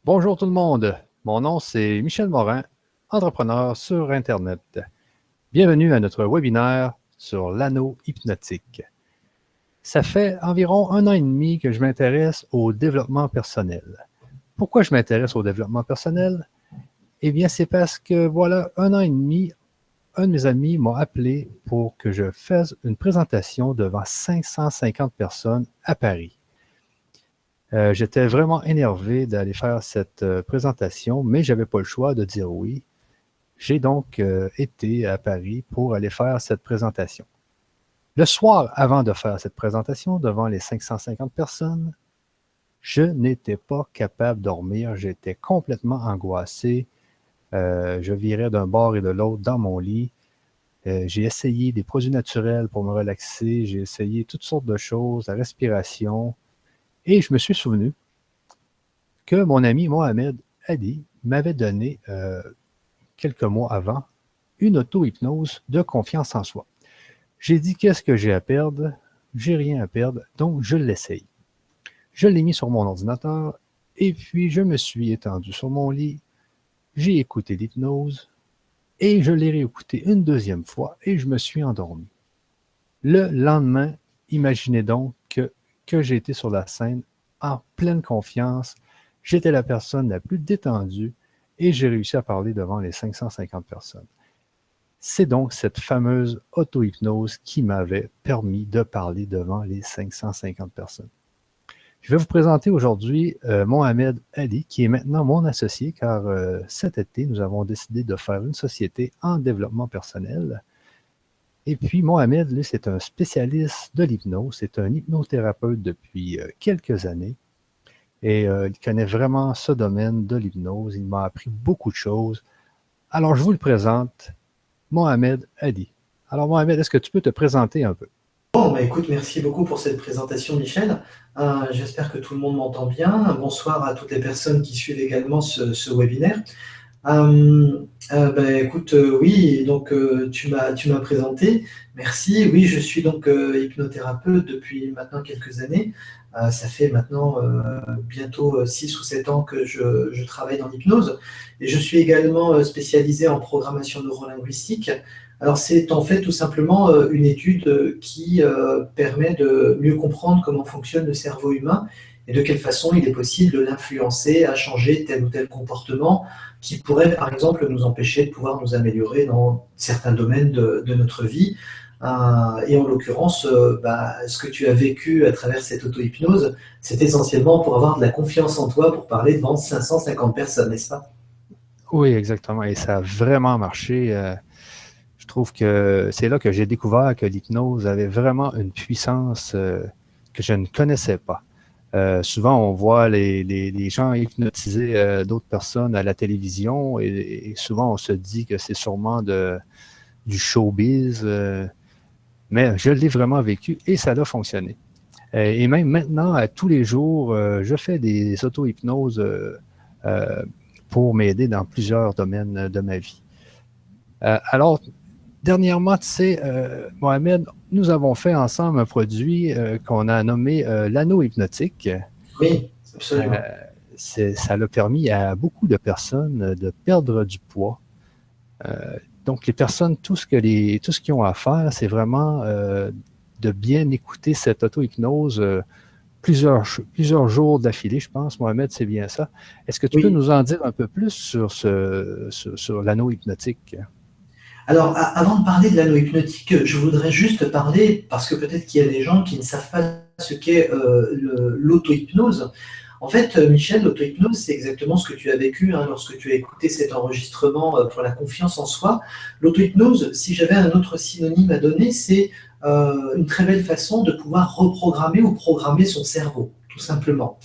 Bonjour tout le monde, mon nom c'est Michel Morin, entrepreneur sur Internet. Bienvenue à notre webinaire sur l'anneau hypnotique. Ça fait environ 1 an et demi que je m'intéresse au développement personnel. Pourquoi je m'intéresse au développement personnel? Eh bien, c'est parce que voilà, 1 an et demi, un de mes amis m'a appelé pour que je fasse une présentation devant 550 personnes à Paris. J'étais vraiment énervé d'aller faire cette présentation, mais je n'avais pas le choix de dire oui. J'ai donc été à Paris pour aller faire cette présentation. Le soir, avant de faire cette présentation devant les 550 personnes, je n'étais pas capable de dormir. J'étais complètement angoissé. Je virais d'un bord et de l'autre dans mon lit. J'ai essayé des produits naturels pour me relaxer. J'ai essayé toutes sortes de choses, la respiration. Et je me suis souvenu que mon ami Mohamed Ali m'avait donné quelques mois avant une auto-hypnose de confiance en soi. J'ai dit qu'est-ce que j'ai à perdre? J'ai rien à perdre, donc je l'essaye. Je l'ai mis sur mon ordinateur et puis je me suis étendu sur mon lit. J'ai écouté l'hypnose et je l'ai réécouté une deuxième fois et je me suis endormi. Le lendemain, imaginez donc que j'ai été sur la scène en pleine confiance. J'étais la personne la plus détendue et j'ai réussi à parler devant les 550 personnes. C'est donc cette fameuse auto-hypnose qui m'avait permis de parler devant les 550 personnes. Je vais vous présenter aujourd'hui Mohamed Ali, qui est maintenant mon associé, car cet été, nous avons décidé de faire une société en développement personnel. Et puis, Mohamed, lui, c'est un spécialiste de l'hypnose, c'est un hypnothérapeute depuis quelques années. Et il connaît vraiment ce domaine de l'hypnose. Il m'a appris beaucoup de choses. Alors, je vous le présente, Mohamed Ali. Alors, Mohamed, est-ce que tu peux te présenter un peu? Bon, bah écoute, merci beaucoup pour cette présentation, Michel. J'espère que tout le monde m'entend bien. Bonsoir à toutes les personnes qui suivent également ce webinaire. Bah, écoute, oui, donc tu m'as présenté. Merci. Oui, je suis donc hypnothérapeute depuis maintenant quelques années. Ça fait maintenant bientôt 6 ou 7 ans que je travaille dans l'hypnose. Et je suis également spécialisé en programmation neurolinguistique. Alors, c'est en fait tout simplement une étude qui permet de mieux comprendre comment fonctionne le cerveau humain et de quelle façon il est possible de l'influencer à changer tel ou tel comportement qui pourrait, par exemple, nous empêcher de pouvoir nous améliorer dans certains domaines de notre vie. Et en l'occurrence, ce que tu as vécu à travers cette auto-hypnose, c'est essentiellement pour avoir de la confiance en toi pour parler devant 550 personnes, n'est-ce pas? Oui, exactement. Et ça a vraiment marché. Je trouve que c'est là que j'ai découvert que l'hypnose avait vraiment une puissance que je ne connaissais pas. Souvent, on voit les gens hypnotiser d'autres personnes à la télévision et souvent, on se dit que c'est sûrement du showbiz, mais je l'ai vraiment vécu et ça a fonctionné. Et même maintenant, à tous les jours, je fais des auto-hypnoses euh, pour m'aider dans plusieurs domaines de ma vie. Alors, dernièrement, tu sais, Mohamed, nous avons fait ensemble un produit qu'on a nommé l'anneau hypnotique. Oui, Euh, absolument. Ça l'a permis à beaucoup de personnes de perdre du poids. Donc, les personnes, tout ce qu'ils ont à faire, c'est vraiment de bien écouter cette auto-hypnose plusieurs jours d'affilée, je pense. Mohamed, c'est bien ça. Est-ce que tu peux Oui. nous en dire un peu plus sur l'anneau hypnotique? Alors, avant de parler de l'anneau hypnotique, je voudrais juste parler, parce que peut-être qu'il y a des gens qui ne savent pas ce qu'est l'auto-hypnose. En fait, Michel, l'auto-hypnose, c'est exactement ce que tu as vécu hein, lorsque tu as écouté cet enregistrement pour la confiance en soi. L'auto-hypnose, si j'avais un autre synonyme à donner, c'est une très belle façon de pouvoir reprogrammer ou programmer son cerveau, tout simplement.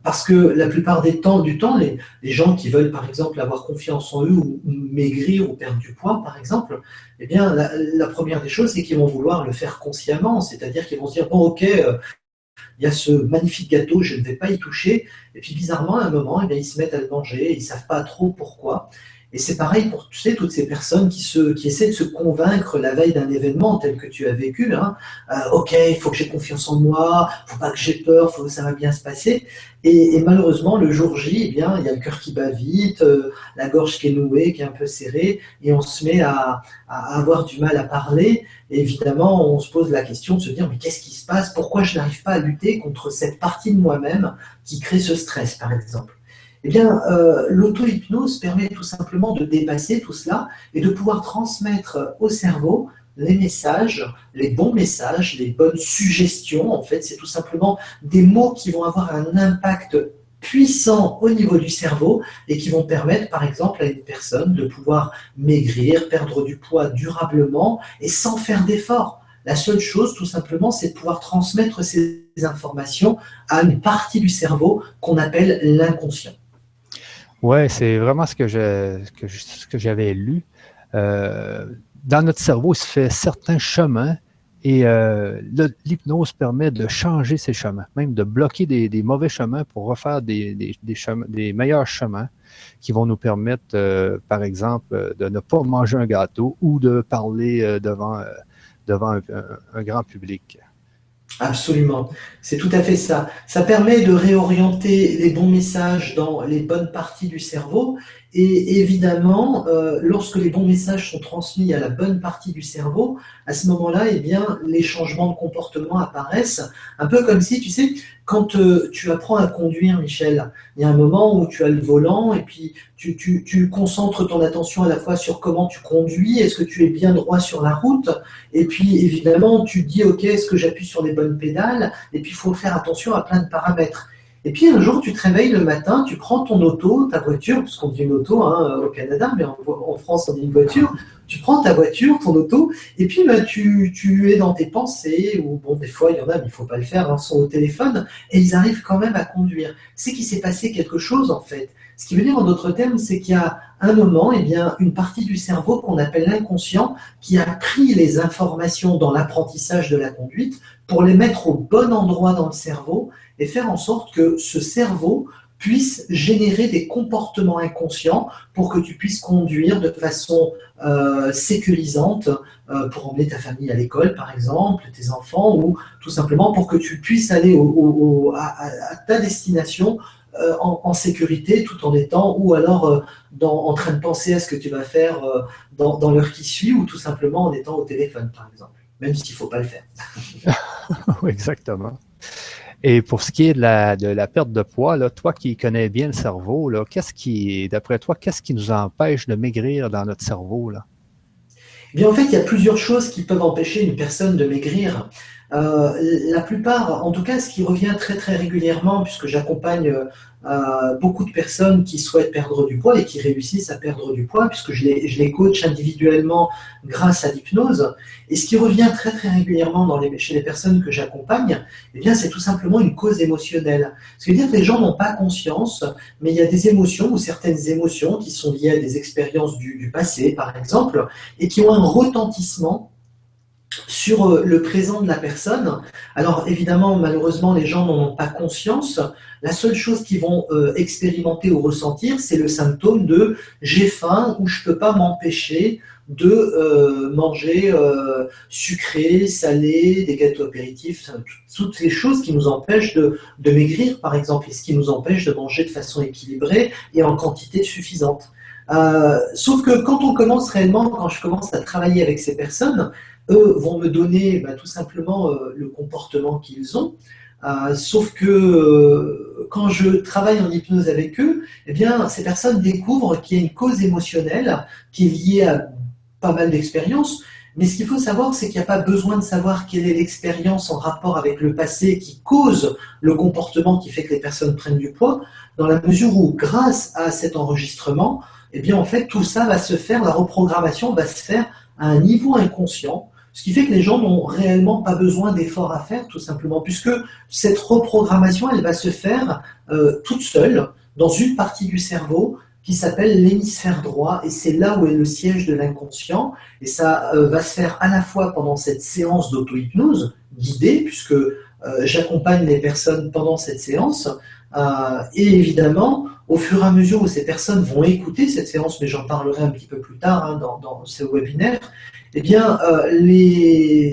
Parce que la plupart du temps, les gens qui veulent, par exemple, avoir confiance en eux ou maigrir ou perdre du poids, par exemple, eh bien, la première des choses, c'est qu'ils vont vouloir le faire consciemment, c'est-à-dire qu'ils vont se dire, bon, ok, il y a ce magnifique gâteau, je ne vais pas y toucher, et puis bizarrement, à un moment, eh bien, ils se mettent à le manger, ils ne savent pas trop pourquoi. Et c'est pareil pour, tu sais, toutes ces personnes qui essaient de se convaincre la veille d'un événement tel que tu as vécu, hein. Ok, il faut que j'ai confiance en moi, il ne faut pas que j'ai peur, ça va bien se passer. Et malheureusement, le jour J, eh bien, il y a le cœur qui bat vite, la gorge qui est nouée, qui est un peu serrée, et on se met à avoir du mal à parler. Et évidemment, on se pose la question de se dire, mais qu'est-ce qui se passe? Pourquoi je n'arrive pas à lutter contre cette partie de moi-même qui crée ce stress, par exemple? Eh bien, l'auto-hypnose permet tout simplement de dépasser tout cela et de pouvoir transmettre au cerveau les messages, les bons messages, les bonnes suggestions. En fait, c'est tout simplement des mots qui vont avoir un impact puissant au niveau du cerveau et qui vont permettre, par exemple, à une personne de pouvoir maigrir, perdre du poids durablement et sans faire d'effort. La seule chose, tout simplement, c'est de pouvoir transmettre ces informations à une partie du cerveau qu'on appelle l'inconscient. Ouais, c'est vraiment ce que j'avais lu. Dans notre cerveau, il se fait certains chemins et l'hypnose permet de changer ces chemins, même de bloquer des mauvais chemins pour refaire des meilleurs chemins qui vont nous permettre, par exemple, de ne pas manger un gâteau ou de parler devant un grand public. Absolument, c'est tout à fait ça. Ça permet de réorienter les bons messages dans les bonnes parties du cerveau. Et évidemment, lorsque les bons messages sont transmis à la bonne partie du cerveau, à ce moment-là, eh bien, les changements de comportement apparaissent. Un peu comme si, tu sais, quand tu apprends à conduire, Michel, il y a un moment où tu as le volant et puis tu concentres ton attention à la fois sur comment tu conduis, est-ce que tu es bien droit sur la route, et puis évidemment, tu te dis, ok, est-ce que j'appuie sur les bonnes pédales, et puis il faut faire attention à plein de paramètres. Et puis un jour, tu te réveilles le matin, tu prends ton auto, ta voiture, parce qu'on dit une auto hein, au Canada, mais en France, on dit une voiture. Tu prends ta voiture, ton auto, et puis bah, tu es dans tes pensées, ou bon, des fois, il y en a, mais il ne faut pas le faire, hein, sont au téléphone, et ils arrivent quand même à conduire. C'est qu'il s'est passé quelque chose, en fait. Ce qui veut dire, en d'autres termes, c'est qu'il y a un moment, eh bien, une partie du cerveau qu'on appelle l'inconscient, qui a pris les informations dans l'apprentissage de la conduite pour les mettre au bon endroit dans le cerveau, et faire en sorte que ce cerveau puisse générer des comportements inconscients pour que tu puisses conduire de façon sécurisante pour emmener ta famille à l'école, par exemple, tes enfants, ou tout simplement pour que tu puisses aller à ta destination en sécurité, tout en étant, ou alors en train de penser à ce que tu vas faire dans l'heure qui suit, ou tout simplement en étant au téléphone, par exemple, même s'il ne faut pas le faire. Exactement. Et pour ce qui est de la perte de poids, là, toi qui connais bien le cerveau, là, d'après toi, qu'est-ce qui nous empêche de maigrir dans notre cerveau, là? Eh bien, en fait, il y a plusieurs choses qui peuvent empêcher une personne de maigrir. La plupart, en tout cas, ce qui revient très très régulièrement, puisque j'accompagne beaucoup de personnes qui souhaitent perdre du poids et qui réussissent à perdre du poids, puisque je les coach individuellement grâce à l'hypnose. Et ce qui revient très très régulièrement chez les personnes que j'accompagne, eh bien, c'est tout simplement une cause émotionnelle. Ce qui veut dire que les gens n'ont pas conscience, mais il y a des émotions ou certaines émotions qui sont liées à des expériences du passé, par exemple, et qui ont un retentissement sur le présent de la personne. Alors évidemment, malheureusement, les gens n'en ont pas conscience. La seule chose qu'ils vont expérimenter ou ressentir, c'est le symptôme de j'ai faim ou je ne peux pas m'empêcher de manger sucré, salé, des gâteaux apéritifs, toutes les choses qui nous empêchent de maigrir, par exemple, et ce qui nous empêche de manger de façon équilibrée et en quantité suffisante. Sauf que quand on commence réellement, quand je commence à travailler avec ces personnes, eux vont me donner tout simplement le comportement qu'ils ont. Sauf que quand je travaille en hypnose avec eux, eh bien, ces personnes découvrent qu'il y a une cause émotionnelle qui est liée à pas mal d'expériences. Mais ce qu'il faut savoir, c'est qu'il n'y a pas besoin de savoir quelle est l'expérience en rapport avec le passé qui cause le comportement qui fait que les personnes prennent du poids, dans la mesure où, grâce à cet enregistrement, eh bien, en fait, tout ça va se faire, la reprogrammation va se faire à un niveau inconscient, ce qui fait que les gens n'ont réellement pas besoin d'efforts à faire, tout simplement, puisque cette reprogrammation, elle va se faire toute seule, dans une partie du cerveau qui s'appelle l'hémisphère droit, et c'est là où est le siège de l'inconscient, et ça va se faire à la fois pendant cette séance d'auto-hypnose guidée, puisque j'accompagne les personnes pendant cette séance, Et évidemment, au fur et à mesure où ces personnes vont écouter cette séance, mais j'en parlerai un petit peu plus tard hein, dans ce webinaire, eh bien,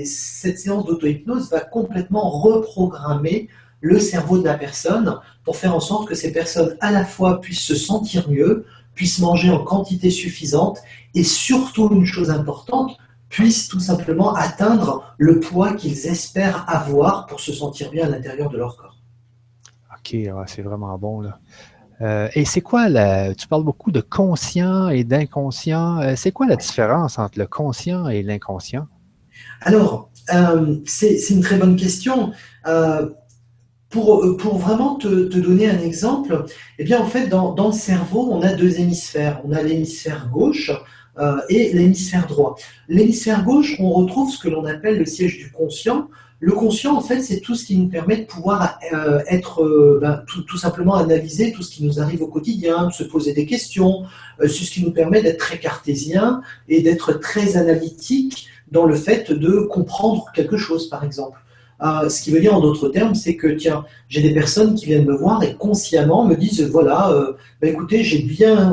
cette séance d'auto-hypnose va complètement reprogrammer le cerveau de la personne pour faire en sorte que ces personnes à la fois puissent se sentir mieux, puissent manger en quantité suffisante et surtout une chose importante, puissent tout simplement atteindre le poids qu'ils espèrent avoir pour se sentir bien à l'intérieur de leur corps. OK, ouais, c'est vraiment bon, là. Et c'est quoi, tu parles beaucoup de conscient et d'inconscient. C'est quoi la différence entre le conscient et l'inconscient? Alors, c'est une très bonne question. Pour vraiment te donner un exemple, eh bien, en fait, dans le cerveau, on a deux hémisphères. On a l'hémisphère gauche et l'hémisphère droit. L'hémisphère gauche, on retrouve ce que l'on appelle le siège du conscient. Le conscient, en fait, c'est tout ce qui nous permet de pouvoir tout simplement analyser tout ce qui nous arrive au quotidien, de se poser des questions. C'est ce qui nous permet d'être très cartésien et d'être très analytique dans le fait de comprendre quelque chose, par exemple. Ce qui veut dire en d'autres termes, c'est que tiens, j'ai des personnes qui viennent me voir et consciemment me disent voilà, écoutez, j'ai bien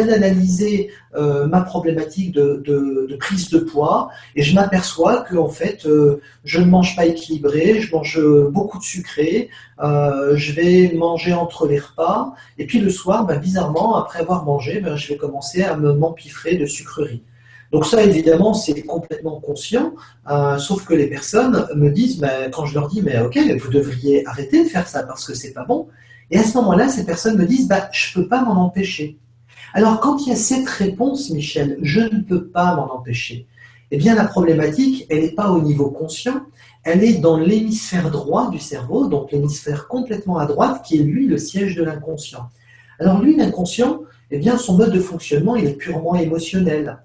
analysé ma problématique de prise de poids et je m'aperçois que en fait, je ne mange pas équilibré, je mange beaucoup de sucré, je vais manger entre les repas et puis le soir, bizarrement, après avoir mangé, je vais commencer à m'empiffrer de sucreries. Donc ça, évidemment, c'est complètement conscient, sauf que les personnes me disent, quand je leur dis, mais ok, vous devriez arrêter de faire ça parce que c'est pas bon. Et à ce moment-là, ces personnes me disent, je peux pas m'en empêcher. Alors quand il y a cette réponse, Michel, je ne peux pas m'en empêcher, eh bien la problématique, elle n'est pas au niveau conscient, elle est dans l'hémisphère droit du cerveau, donc l'hémisphère complètement à droite, qui est lui le siège de l'inconscient. Alors lui, l'inconscient, eh bien son mode de fonctionnement, il est purement émotionnel.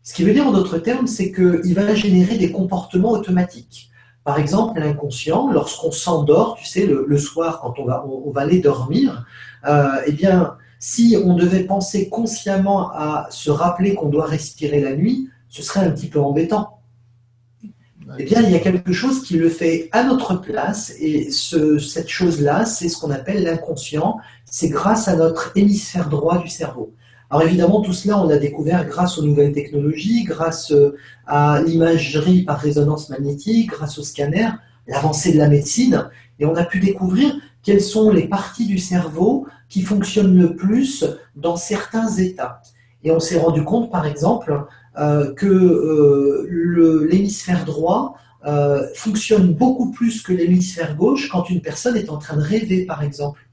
Ce qui veut dire en d'autres termes, c'est qu'il va générer des comportements automatiques. Par exemple, l'inconscient, lorsqu'on s'endort, tu sais, le soir, quand on va aller dormir, eh bien, si on devait penser consciemment à se rappeler qu'on doit respirer la nuit, ce serait un petit peu embêtant. Eh bien, il y a quelque chose qui le fait à notre place, et cette chose-là, c'est ce qu'on appelle l'inconscient. C'est grâce à notre hémisphère droit du cerveau. Alors évidemment, tout cela, on l'a découvert grâce aux nouvelles technologies, grâce à l'imagerie par résonance magnétique, grâce au scanner, l'avancée de la médecine, et on a pu découvrir quelles sont les parties du cerveau qui fonctionnent le plus dans certains états. Et on s'est rendu compte, par exemple, que l'hémisphère droit fonctionne beaucoup plus que l'hémisphère gauche quand une personne est en train de rêver, par exemple.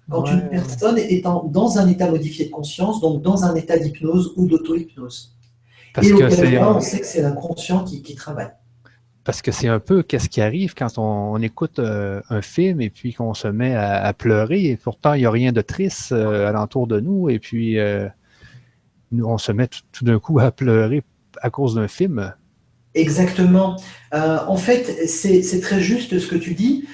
Quand une personne est dans un état modifié de conscience, donc dans un état d'hypnose ou d'auto-hypnose. Et auquel cas, on sait que c'est l'inconscient qui travaille. Parce que c'est un peu qu'est-ce qui arrive quand on écoute un film et puis qu'on se met à pleurer et pourtant il n'y a rien de triste alentour de nous et puis on se met tout d'un coup à pleurer à cause d'un film. Exactement. En fait, c'est très juste ce que tu dis.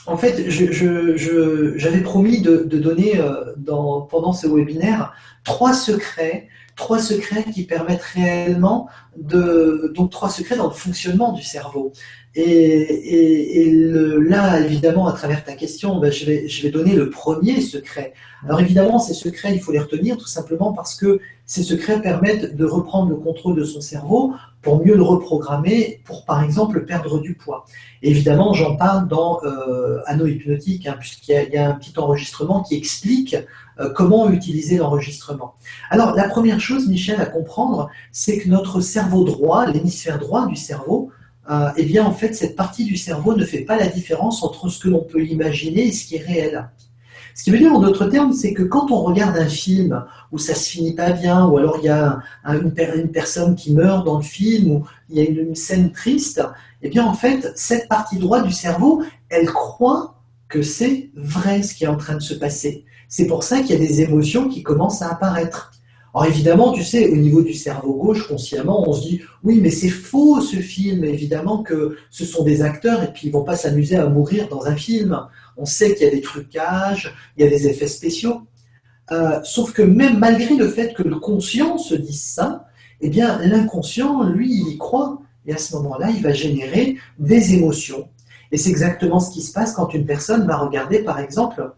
En fait, j'avais promis de donner pendant ce webinaire trois secrets qui permettent réellement donc trois secrets dans le fonctionnement du cerveau. Là, évidemment, à travers ta question, je vais donner le premier secret. Alors évidemment, ces secrets, il faut les retenir tout simplement parce que ces secrets permettent de reprendre le contrôle de son cerveau pour mieux le reprogrammer, pour par exemple perdre du poids. Et évidemment, j'en parle dans Anneau hypnotique, puisqu'il y a un petit enregistrement qui explique comment utiliser l'enregistrement. Alors, la première chose, Michel, à comprendre, c'est que notre cerveau droit, l'hémisphère droit du cerveau, eh bien, en fait, cette partie du cerveau ne fait pas la différence entre ce que l'on peut imaginer et ce qui est réel. Ce qui veut dire, en d'autres termes, c'est que quand on regarde un film où ça se finit pas bien, ou alors il y a une personne qui meurt dans le film, ou il y a une scène triste, eh bien, en fait, cette partie droite du cerveau, elle croit que c'est vrai ce qui est en train de se passer. C'est pour ça qu'il y a des émotions qui commencent à apparaître. Alors évidemment, tu sais, au niveau du cerveau gauche, consciemment, on se dit « Oui, mais c'est faux ce film, évidemment que ce sont des acteurs et puis ils ne vont pas s'amuser à mourir dans un film. On sait qu'il y a des trucages, il y a des effets spéciaux. » Sauf que même malgré le fait que le conscient se dise ça, eh bien l'inconscient, lui, il y croit. Et à ce moment-là, il va générer des émotions. Et c'est exactement ce qui se passe quand une personne va regarder, par exemple,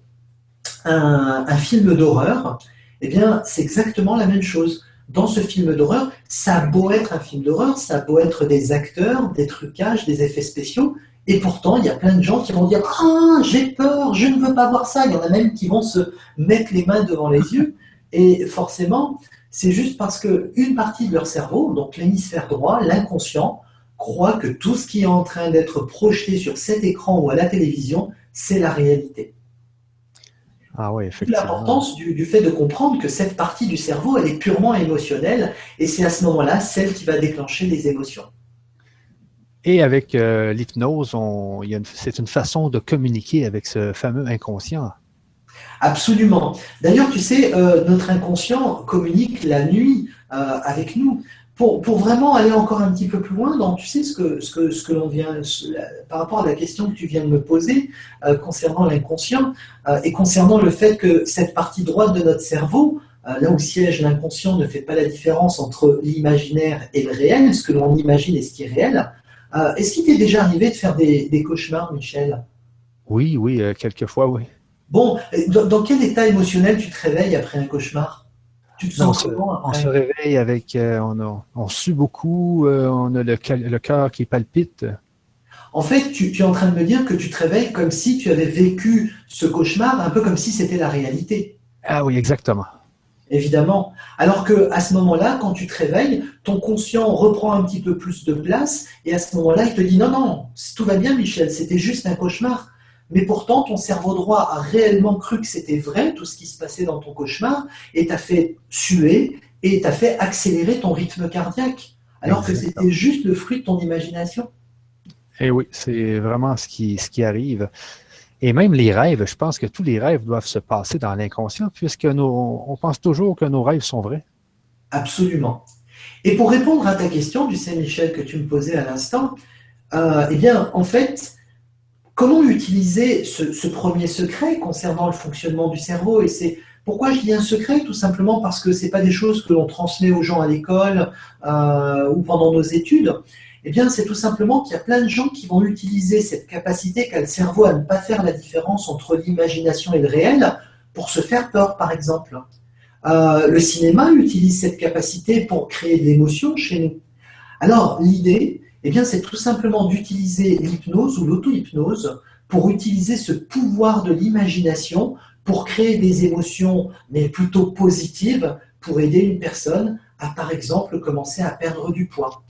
un film d'horreur. Eh bien, c'est exactement la même chose. Dans ce film d'horreur, ça a beau être un film d'horreur, ça a beau être des acteurs, des trucages, des effets spéciaux, et pourtant, il y a plein de gens qui vont dire « Ah, j'ai peur, je ne veux pas voir ça ». Il y en a même qui vont se mettre les mains devant les yeux. Et forcément, c'est juste parce qu'une partie de leur cerveau, donc l'hémisphère droit, l'inconscient, croit que tout ce qui est en train d'être projeté sur cet écran ou à la télévision, c'est la réalité. Ah oui, D'où effectivement. l'importance du fait de comprendre que cette partie du cerveau, elle est purement émotionnelle, et c'est à ce moment-là celle qui va déclencher les émotions. Et avec l'hypnose, c'est une façon de communiquer avec ce fameux inconscient. Absolument. D'ailleurs, tu sais, notre inconscient communique la nuit avec nous. Pour vraiment aller encore un petit peu plus loin dans, tu sais, ce que l'on vient, par rapport à la question que tu viens de me poser concernant l'inconscient et concernant le fait que cette partie droite de notre cerveau, là où siège l'inconscient, ne fait pas la différence entre l'imaginaire et le réel, ce que l'on imagine et ce qui est réel. Est-ce qu'il t'est déjà arrivé de faire des cauchemars, Michel? Oui, oui, quelquefois, oui. Bon, dans quel état émotionnel tu te réveilles après un cauchemar? Tu te Non, sens comment on se après? réveille avec, on sue beaucoup, on a le cœur qui palpite. En fait, tu es en train de me dire que tu te réveilles comme si tu avais vécu ce cauchemar, un peu comme si c'était la réalité, Ah oui, exactement. évidemment. Alors que à ce moment-là, quand tu te réveilles, ton conscient reprend un petit peu plus de place et à ce moment-là, il te dit non, non, tout va bien, Michel, c'était juste un cauchemar. Mais pourtant, ton cerveau droit a réellement cru que c'était vrai, tout ce qui se passait dans ton cauchemar, et t'a fait suer et t'a fait accélérer ton rythme cardiaque, alors que c'était Exactement. juste le fruit de ton imagination. Et oui, c'est vraiment ce qui arrive. Et même les rêves, je pense que tous les rêves doivent se passer dans l'inconscient, puisque on pense toujours que nos rêves sont vrais. Absolument. Et pour répondre à ta question, tu sais, Michel, que tu me posais à l'instant, eh bien, en fait, comment utiliser ce premier secret concernant le fonctionnement du cerveau? Et c'est pourquoi je dis un secret? Tout simplement parce que ce n'est pas des choses que l'on transmet aux gens à l'école ou pendant nos études. Eh bien, c'est tout simplement qu'il y a plein de gens qui vont utiliser cette capacité qu'a le cerveau à ne pas faire la différence entre l'imagination et le réel pour se faire peur, par exemple. Le cinéma utilise cette capacité pour créer de l'émotion chez nous. Alors, l'idée, eh bien, c'est tout simplement d'utiliser l'hypnose ou l'auto-hypnose pour utiliser ce pouvoir de l'imagination pour créer des émotions, mais plutôt positives, pour aider une personne à, par exemple, commencer à perdre du poids.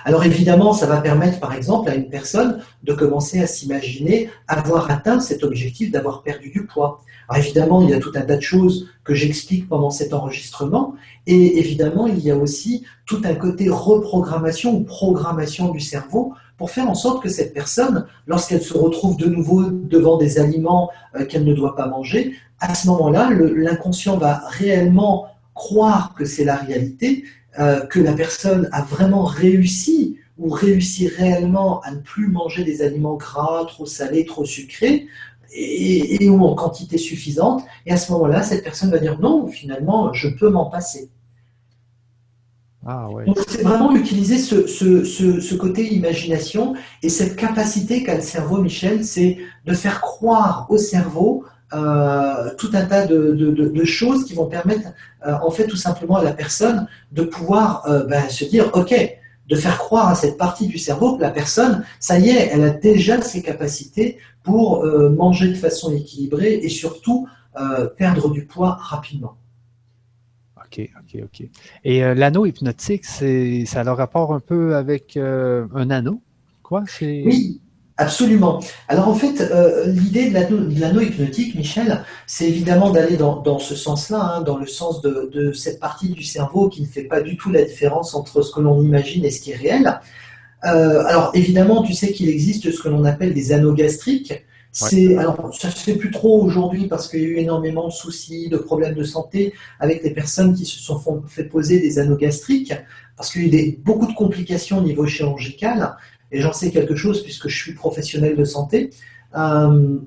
Alors évidemment, ça va permettre par exemple à une personne de commencer à s'imaginer avoir atteint cet objectif d'avoir perdu du poids. Alors évidemment, il y a tout un tas de choses que j'explique pendant cet enregistrement et évidemment, il y a aussi tout un côté reprogrammation ou programmation du cerveau pour faire en sorte que cette personne, lorsqu'elle se retrouve de nouveau devant des aliments qu'elle ne doit pas manger, à ce moment-là, l'inconscient va réellement croire que c'est la réalité, que la personne a vraiment réussi ou réussit réellement à ne plus manger des aliments gras, trop salés, trop sucrés, et ou en quantité suffisante. Et à ce moment-là, cette personne va dire non, finalement, je peux m'en passer. Ah oui. Donc, c'est vraiment utiliser ce côté imagination et cette capacité qu'a le cerveau, Michel, c'est de faire croire au cerveau tout un tas de choses qui vont permettre, en fait, tout simplement à la personne de pouvoir se dire, OK, de faire croire à cette partie du cerveau que la personne, ça y est, elle a déjà ses capacités pour manger de façon équilibrée et surtout perdre du poids rapidement. OK, OK, OK. Et l'anneau hypnotique, ça a le rapport un peu avec un anneau? Quoi? C'est. Oui, absolument. Alors en fait, l'idée de l'anneau hypnotique, Michel, c'est évidemment d'aller dans ce sens-là, hein, dans le sens de cette partie du cerveau qui ne fait pas du tout la différence entre ce que l'on imagine et ce qui est réel. Alors évidemment, tu sais qu'il existe ce que l'on appelle des anneaux gastriques. Ouais. Alors, ça se fait plus trop aujourd'hui parce qu'il y a eu énormément de soucis, de problèmes de santé avec les personnes qui se sont fait poser des anneaux gastriques parce qu'il y a eu beaucoup de complications au niveau chirurgical. Et j'en sais quelque chose puisque je suis professionnel de santé. Euh,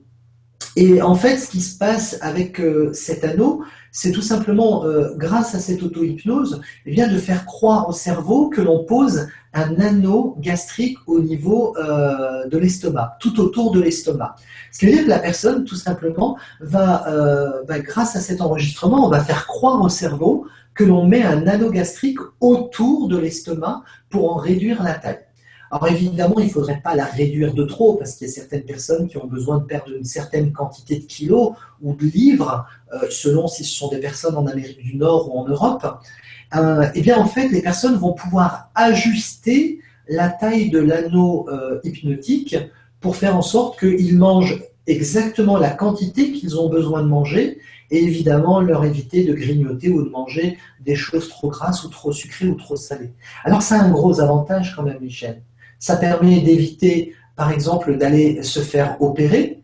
Et en fait, ce qui se passe avec cet anneau, c'est tout simplement, grâce à cette auto-hypnose, eh bien, de faire croire au cerveau que l'on pose un anneau gastrique au niveau de l'estomac, tout autour de l'estomac. Ce qui veut dire que la personne, tout simplement, grâce à cet enregistrement, on va faire croire au cerveau que l'on met un anneau gastrique autour de l'estomac pour en réduire la taille. Alors évidemment, il ne faudrait pas la réduire de trop parce qu'il y a certaines personnes qui ont besoin de perdre une certaine quantité de kilos ou de livres, selon si ce sont des personnes en Amérique du Nord ou en Europe. Eh bien, en fait, les personnes vont pouvoir ajuster la taille de l'anneau hypnotique pour faire en sorte qu'ils mangent exactement la quantité qu'ils ont besoin de manger et évidemment leur éviter de grignoter ou de manger des choses trop grasses ou trop sucrées ou trop salées. Alors ça a un gros avantage quand même, Michel. Ça permet d'éviter, par exemple, d'aller se faire opérer,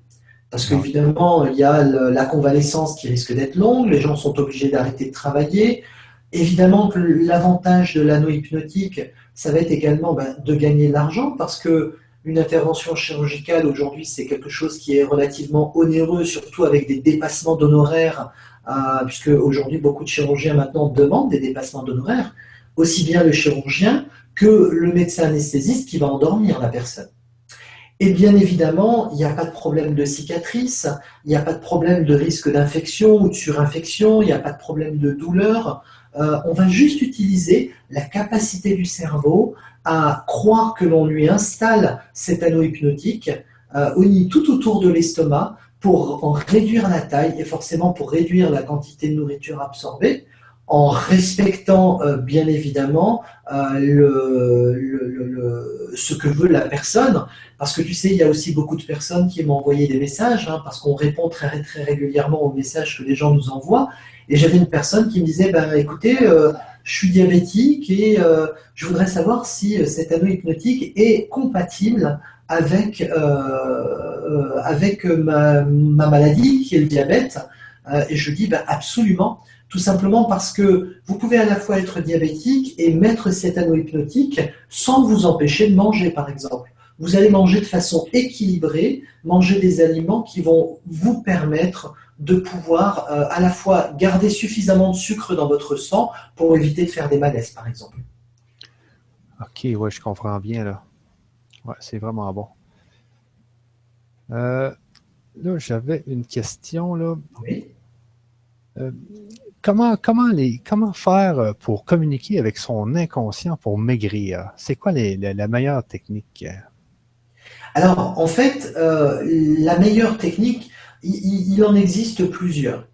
parce qu'évidemment, il y a la convalescence qui risque d'être longue, les gens sont obligés d'arrêter de travailler. Évidemment que l'avantage de l'anneau hypnotique, ça va être également de gagner de l'argent, parce que une intervention chirurgicale aujourd'hui, c'est quelque chose qui est relativement onéreux, surtout avec des dépassements d'honoraires, puisque aujourd'hui, beaucoup de chirurgiens maintenant demandent des dépassements d'honoraires, aussi bien le chirurgien que le médecin anesthésiste qui va endormir la personne. Et bien évidemment, il n'y a pas de problème de cicatrice, il n'y a pas de problème de risque d'infection ou de surinfection, il n'y a pas de problème de douleur. On va juste utiliser la capacité du cerveau à croire que l'on lui installe cet anneau hypnotique tout autour de l'estomac pour en réduire la taille et forcément pour réduire la quantité de nourriture absorbée, en respectant bien évidemment ce que veut la personne. Parce que tu sais, il y a aussi beaucoup de personnes qui m'ont envoyé des messages, parce qu'on répond très, très régulièrement aux messages que les gens nous envoient. Et j'avais une personne qui me disait, écoutez, je suis diabétique et je voudrais savoir si cet anneau hypnotique est compatible avec ma maladie, qui est le diabète. Et je dis, absolument. Tout simplement parce que vous pouvez à la fois être diabétique et mettre cet anneau hypnotique sans vous empêcher de manger, par exemple. Vous allez manger de façon équilibrée, manger des aliments qui vont vous permettre de pouvoir à la fois garder suffisamment de sucre dans votre sang pour éviter de faire des malaises, par exemple. OK, ouais, je comprends bien, là. Ouais, c'est vraiment bon. Là, j'avais une question, là. Oui. Comment faire pour communiquer avec son inconscient pour maigrir? C'est quoi la meilleure technique? Alors, en fait, la meilleure technique, il en existe plusieurs.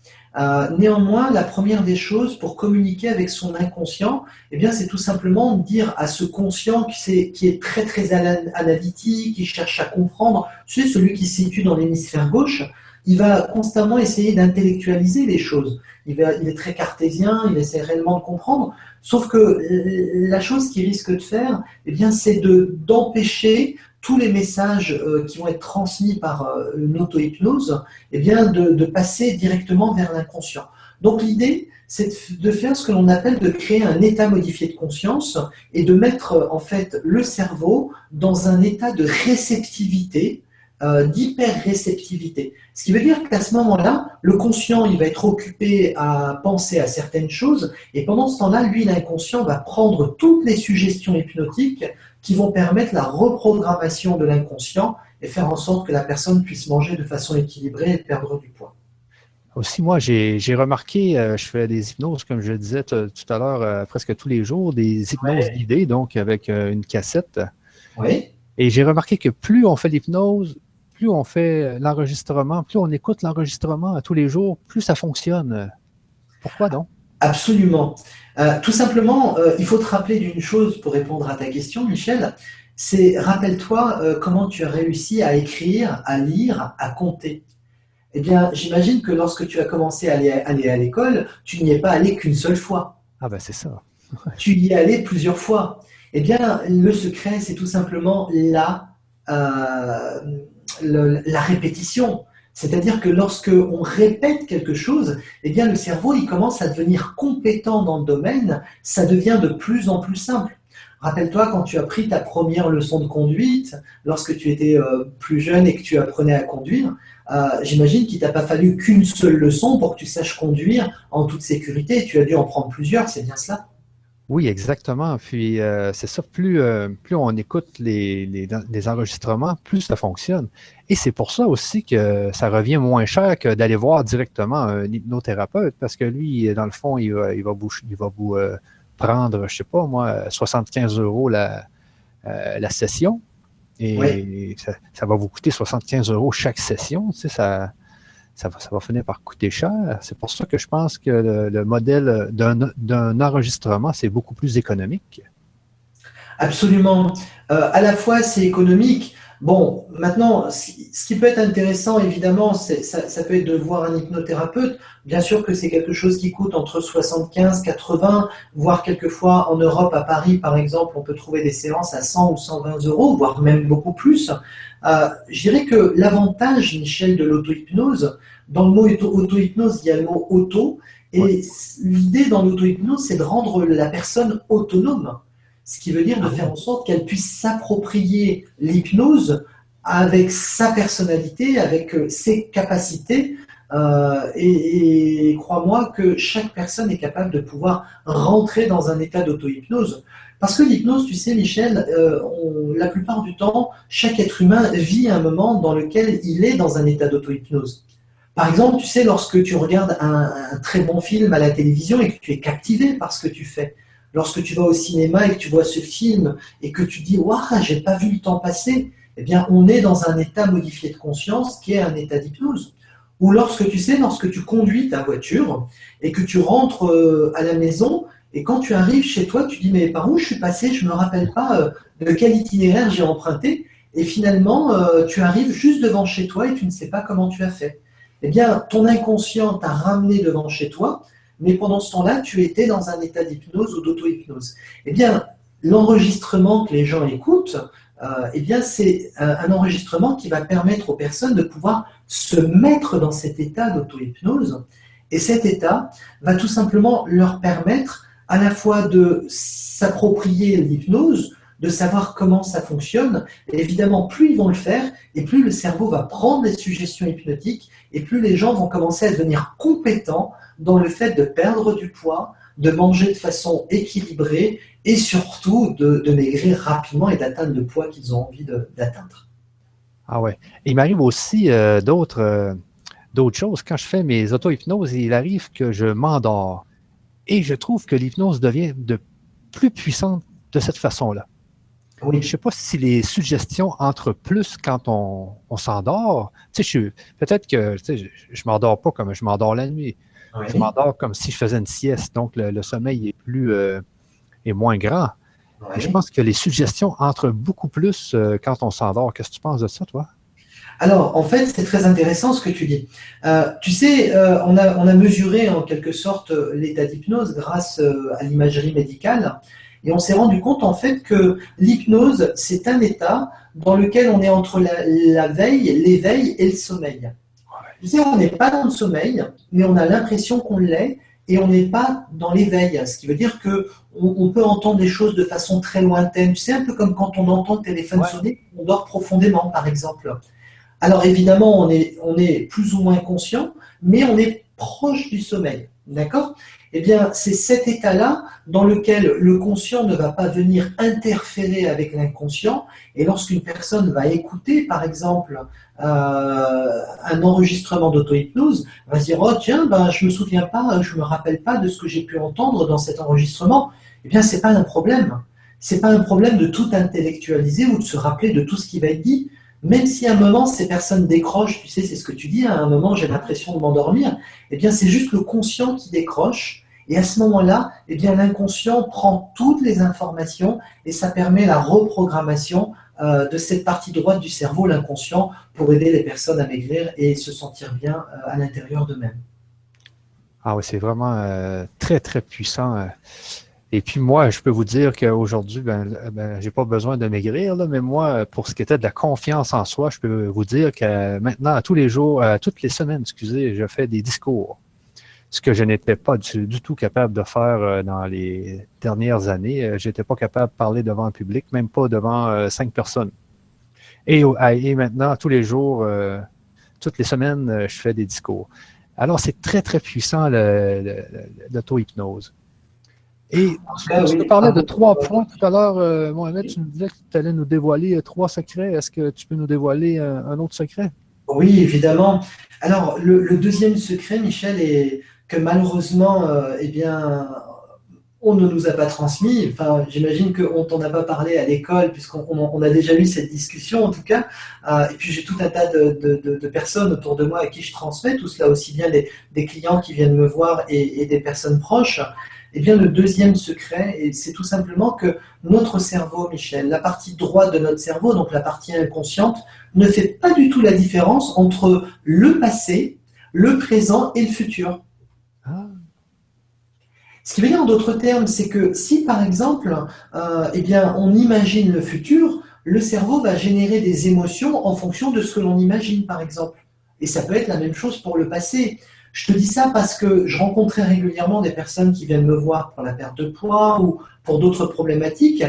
Néanmoins, la première des choses pour communiquer avec son inconscient, c'est tout simplement dire à ce conscient qui est très très analytique, qui cherche à comprendre, c'est celui qui se situe dans l'hémisphère gauche, il va constamment essayer d'intellectualiser les choses. Il est très cartésien, il essaie réellement de comprendre, sauf que la chose qu'il risque de faire, c'est d'empêcher tous les messages qui vont être transmis par une auto-hypnose, de passer directement vers l'inconscient. Donc l'idée, c'est de faire ce que l'on appelle de créer un état modifié de conscience et de mettre en fait le cerveau dans un état de réceptivité, d'hyper-réceptivité. Ce qui veut dire qu'à ce moment-là, le conscient, il va être occupé à penser à certaines choses, et pendant ce temps-là, lui, l'inconscient va prendre toutes les suggestions hypnotiques qui vont permettre la reprogrammation de l'inconscient et faire en sorte que la personne puisse manger de façon équilibrée et perdre du poids. Aussi, moi, j'ai remarqué, je fais des hypnoses, comme je le disais tout à l'heure, presque tous les jours, des hypnoses guidées, donc avec une cassette. Oui. Et j'ai remarqué que plus on fait l'hypnose, plus on fait l'enregistrement, plus on écoute l'enregistrement tous les jours, plus ça fonctionne. Pourquoi donc? Absolument. Tout simplement, il faut te rappeler d'une chose pour répondre à ta question, Michel. C'est, rappelle-toi comment tu as réussi à écrire, à lire, à compter. Eh bien, j'imagine que lorsque tu as commencé à aller à l'école, tu n'y es pas allé qu'une seule fois. Ah ben c'est ça. Tu y es allé plusieurs fois. Eh bien, le secret, c'est tout simplement la répétition. C'est-à-dire que lorsque on répète quelque chose, le cerveau il commence à devenir compétent dans le domaine, ça devient de plus en plus simple. Rappelle-toi quand tu as pris ta première leçon de conduite, lorsque tu étais plus jeune et que tu apprenais à conduire, j'imagine qu'il t'a pas fallu qu'une seule leçon pour que tu saches conduire en toute sécurité. Tu as dû en prendre plusieurs, c'est bien cela? Oui, exactement. Puis c'est ça, plus on écoute les enregistrements, plus ça fonctionne. Et c'est pour ça aussi que ça revient moins cher que d'aller voir directement un hypnothérapeute, parce que lui, dans le fond, il va vous prendre, je sais pas moi, 75 euros la session. Oui. Et ça va vous coûter 75 euros chaque session. Tu sais, ça va finir par coûter cher. C'est pour ça que je pense que le modèle d'un enregistrement, c'est beaucoup plus économique. Absolument. À la fois, c'est économique. Bon, maintenant, ce qui peut être intéressant, évidemment, ça peut être de voir un hypnothérapeute. Bien sûr que c'est quelque chose qui coûte entre 75, 80, voire quelquefois en Europe, à Paris, par exemple, on peut trouver des séances à 100 ou 120 euros, voire même beaucoup plus. Je dirais que l'avantage, Michel, de l'auto-hypnose, dans le mot auto-hypnose, il y a le mot auto, Oui. et l'idée dans l'auto-hypnose, c'est de rendre la personne autonome. Ce qui veut dire de Ah faire oui. en sorte qu'elle puisse s'approprier l'hypnose avec sa personnalité, avec ses capacités. Et crois-moi que chaque personne est capable de pouvoir rentrer dans un état d'auto-hypnose. Parce que l'hypnose, tu sais, Michel, la plupart du temps, chaque être humain vit un moment dans lequel il est dans un état d'auto-hypnose. Par exemple, tu sais, lorsque tu regardes un très bon film à la télévision et que tu es captivé par ce que tu fais, lorsque tu vas au cinéma et que tu vois ce film et que tu dis waouh, j'ai pas vu le temps passer, eh bien, on est dans un état modifié de conscience qui est un état d'hypnose. Ou lorsque tu sais, lorsque tu conduis ta voiture et que tu rentres à la maison et quand tu arrives chez toi, tu dis mais par où je suis passé, je me rappelle pas de quel itinéraire j'ai emprunté et finalement tu arrives juste devant chez toi et tu ne sais pas comment tu as fait. Eh bien, ton inconscient t'a ramené devant chez toi, mais pendant ce temps-là, tu étais dans un état d'hypnose ou d'auto-hypnose. Eh bien, l'enregistrement que les gens écoutent, eh bien, c'est un enregistrement qui va permettre aux personnes de pouvoir se mettre dans cet état d'auto-hypnose. Et cet état va tout simplement leur permettre à la fois de s'approprier l'hypnose, de savoir comment ça fonctionne. Et évidemment, plus ils vont le faire, et plus le cerveau va prendre les suggestions hypnotiques, et plus les gens vont commencer à devenir compétents dans le fait de perdre du poids, de manger de façon équilibrée et surtout de maigrir rapidement et d'atteindre le poids qu'ils ont envie d'atteindre. Ah ouais. Il m'arrive aussi d'autres choses. Quand je fais mes auto-hypnoses, il arrive que je m'endors. Et je trouve que l'hypnose devient de plus puissante de cette façon-là. Je ne Oui, sais pas si les suggestions entrent plus quand on s'endort. Tu sais, peut-être que tu sais, je ne m'endors pas comme je m'endors la nuit. Je oui, m'endors comme si je faisais une sieste. Donc, le sommeil est moins grand. Et je oui. pense que les suggestions entrent beaucoup plus quand on s'endort. Qu'est-ce que tu penses de ça, toi? Alors, en fait, c'est très intéressant ce que tu dis. Tu sais, on a mesuré en quelque sorte l'état d'hypnose grâce à l'imagerie médicale et on s'est rendu compte en fait que l'hypnose, c'est un état dans lequel on est entre la veille, l'éveil et le sommeil. Tu sais, on n'est pas dans le sommeil, mais on a l'impression qu'on l'est et on n'est pas dans l'éveil. Ce qui veut dire que on peut entendre des choses de façon très lointaine. Tu sais, un peu comme quand on entend le téléphone Ouais. sonner, on dort profondément, par exemple. Alors évidemment, on est plus ou moins conscient, mais on est proche du sommeil. D'accord? Eh bien, c'est cet état-là dans lequel le conscient ne va pas venir interférer avec l'inconscient. Et lorsqu'une personne va écouter, par exemple, un enregistrement d'auto-hypnose, va se dire, oh tiens, ben, je me souviens pas, je me rappelle pas de ce que j'ai pu entendre dans cet enregistrement. Eh bien, c'est pas un problème. C'est pas un problème de tout intellectualiser ou de se rappeler de tout ce qui va être dit. Même si à un moment ces personnes décrochent, tu sais, c'est ce que tu dis, à un moment j'ai l'impression de m'endormir, eh bien c'est juste le conscient qui décroche. Et à ce moment-là, eh bien l'inconscient prend toutes les informations et ça permet la reprogrammation de cette partie droite du cerveau, l'inconscient, pour aider les personnes à maigrir et se sentir bien à l'intérieur d'eux-mêmes. Ah oui, c'est vraiment très, très puissant. Et puis moi, je peux vous dire qu'aujourd'hui, j'ai pas besoin de maigrir, là, mais moi, pour ce qui était de la confiance en soi, je peux vous dire que maintenant, à tous les jours, toutes les semaines, excusez, je fais des discours. ce que je n'étais pas du tout capable de faire dans les dernières années. Je n'étais pas capable de parler devant un public, même pas devant 5 personnes. Et maintenant, tous les jours, toutes les semaines, je fais des discours. Alors, c'est très, très puissant, l'auto-hypnose. Et tu nous parlais de 3 points tout à l'heure, Mohamed. Tu nous disais que tu allais nous dévoiler 3 secrets. Est-ce que tu peux nous dévoiler un autre secret? Oui, évidemment. Alors, le deuxième secret, Michel, est que malheureusement, eh bien, on ne nous a pas transmis. Enfin, j'imagine qu'on ne t'en a pas parlé à l'école, puisqu'on a déjà eu cette discussion, en tout cas. Et puis, j'ai tout un tas de personnes autour de moi à qui je transmets tout cela, aussi bien des clients qui viennent me voir et des personnes proches. Eh bien, le deuxième secret, c'est tout simplement que notre cerveau, Michel, la partie droite de notre cerveau, donc la partie inconsciente, ne fait pas du tout la différence entre le passé, le présent et le futur. Ah. Ce qui veut dire en d'autres termes, c'est que si par exemple, eh bien, on imagine le futur, le cerveau va générer des émotions en fonction de ce que l'on imagine, par exemple. Et ça peut être la même chose pour le passé. Je te dis ça parce que je rencontrais régulièrement des personnes qui viennent me voir pour la perte de poids ou pour d'autres problématiques.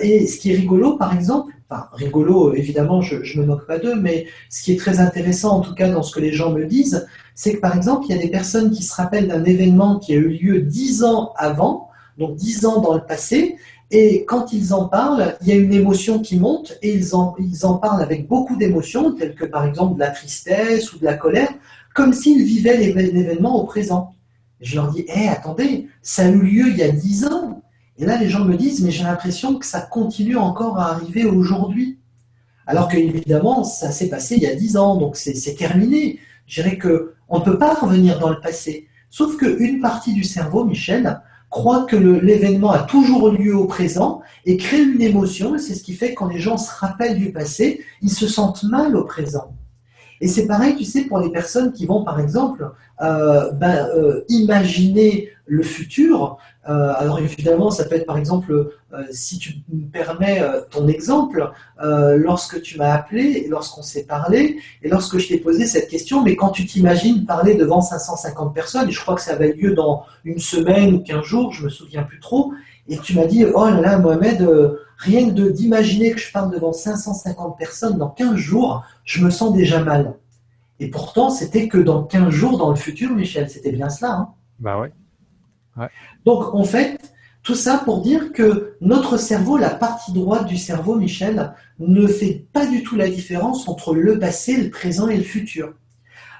Et ce qui est rigolo, par exemple, enfin rigolo, évidemment, je ne me moque pas d'eux, mais ce qui est très intéressant, en tout cas dans ce que les gens me disent, c'est que par exemple, il y a des personnes qui se rappellent d'un événement qui a eu lieu 10 ans avant, donc 10 ans dans le passé, et quand ils en parlent, il y a une émotion qui monte et ils en parlent avec beaucoup d'émotions, telles que par exemple de la tristesse ou de la colère, comme s'ils vivaient l'événement au présent. Je leur dis, attendez, ça a eu lieu il y a 10 ans. Et là, les gens me disent, mais j'ai l'impression que ça continue encore à arriver aujourd'hui. Alors qu'évidemment, ça s'est passé il y a 10 ans, donc c'est terminé. Je dirais qu'on ne peut pas revenir dans le passé. Sauf qu'une partie du cerveau, Michel, croit que l'événement a toujours lieu au présent et crée une émotion. Et c'est ce qui fait que quand les gens se rappellent du passé, ils se sentent mal au présent. Et c'est pareil, tu sais, pour les personnes qui vont, par exemple, imaginer le futur. Alors évidemment, ça peut être, par exemple, si tu me permets ton exemple, lorsque tu m'as appelé, lorsqu'on s'est parlé, et lorsque je t'ai posé cette question, mais quand tu t'imagines parler devant 550 personnes, et je crois que ça va lieu dans une semaine ou 15 jours, je ne me souviens plus trop, et tu m'as dit, oh là là, Mohamed, rien que d'imaginer que je parle devant 550 personnes dans 15 jours, je me sens déjà mal. Et pourtant, c'était que dans 15 jours dans le futur, Michel, c'était bien cela. Hein. Ben oui. Ouais. Donc, en fait, tout ça pour dire que notre cerveau, la partie droite du cerveau, Michel, ne fait pas du tout la différence entre le passé, le présent et le futur.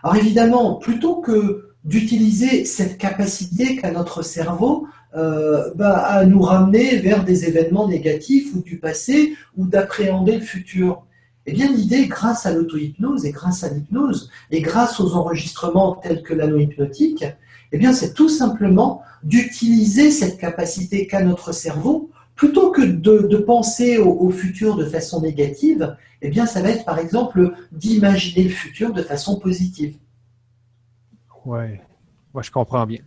Alors évidemment, plutôt que d'utiliser cette capacité qu'a notre cerveau à nous ramener vers des événements négatifs ou du passé ou d'appréhender le futur, eh bien l'idée, grâce à l'auto-hypnose et grâce à l'hypnose et grâce aux enregistrements tels que l'anneau hypnotique, eh bien c'est tout simplement d'utiliser cette capacité qu'a notre cerveau plutôt que de penser au futur de façon négative. Eh bien ça va être par exemple d'imaginer le futur de façon positive. Ouais, moi je comprends bien.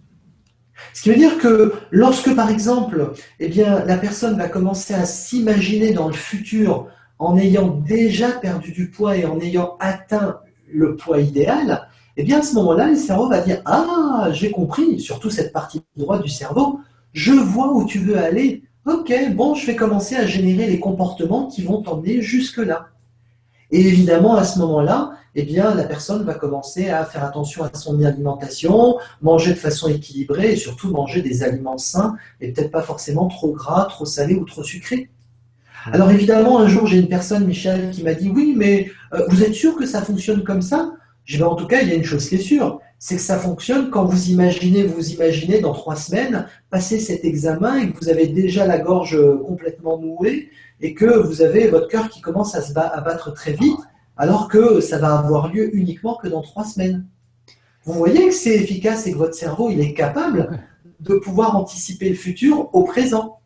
Ce qui veut dire que lorsque, par exemple, eh bien, la personne va commencer à s'imaginer dans le futur en ayant déjà perdu du poids et en ayant atteint le poids idéal, eh bien, à ce moment-là, le cerveau va dire « Ah, j'ai compris, surtout cette partie droite du cerveau, je vois où tu veux aller. Ok, bon, je vais commencer à générer les comportements qui vont t'emmener jusque-là. » Et évidemment, à ce moment-là, eh bien, la personne va commencer à faire attention à son alimentation, manger de façon équilibrée et surtout manger des aliments sains et peut-être pas forcément trop gras, trop salés ou trop sucrés. Alors évidemment, un jour, j'ai une personne, Michel, qui m'a dit « Oui, mais vous êtes sûr que ça fonctionne comme ça ?» Je dis « En tout cas, il y a une chose qui est sûre, c'est que ça fonctionne quand vous imaginez dans 3 semaines passer cet examen et que vous avez déjà la gorge complètement nouée et que vous avez votre cœur qui commence à battre très vite, alors que ça va avoir lieu uniquement que dans 3 semaines. Vous voyez que c'est efficace et que votre cerveau il est capable de pouvoir anticiper le futur au présent.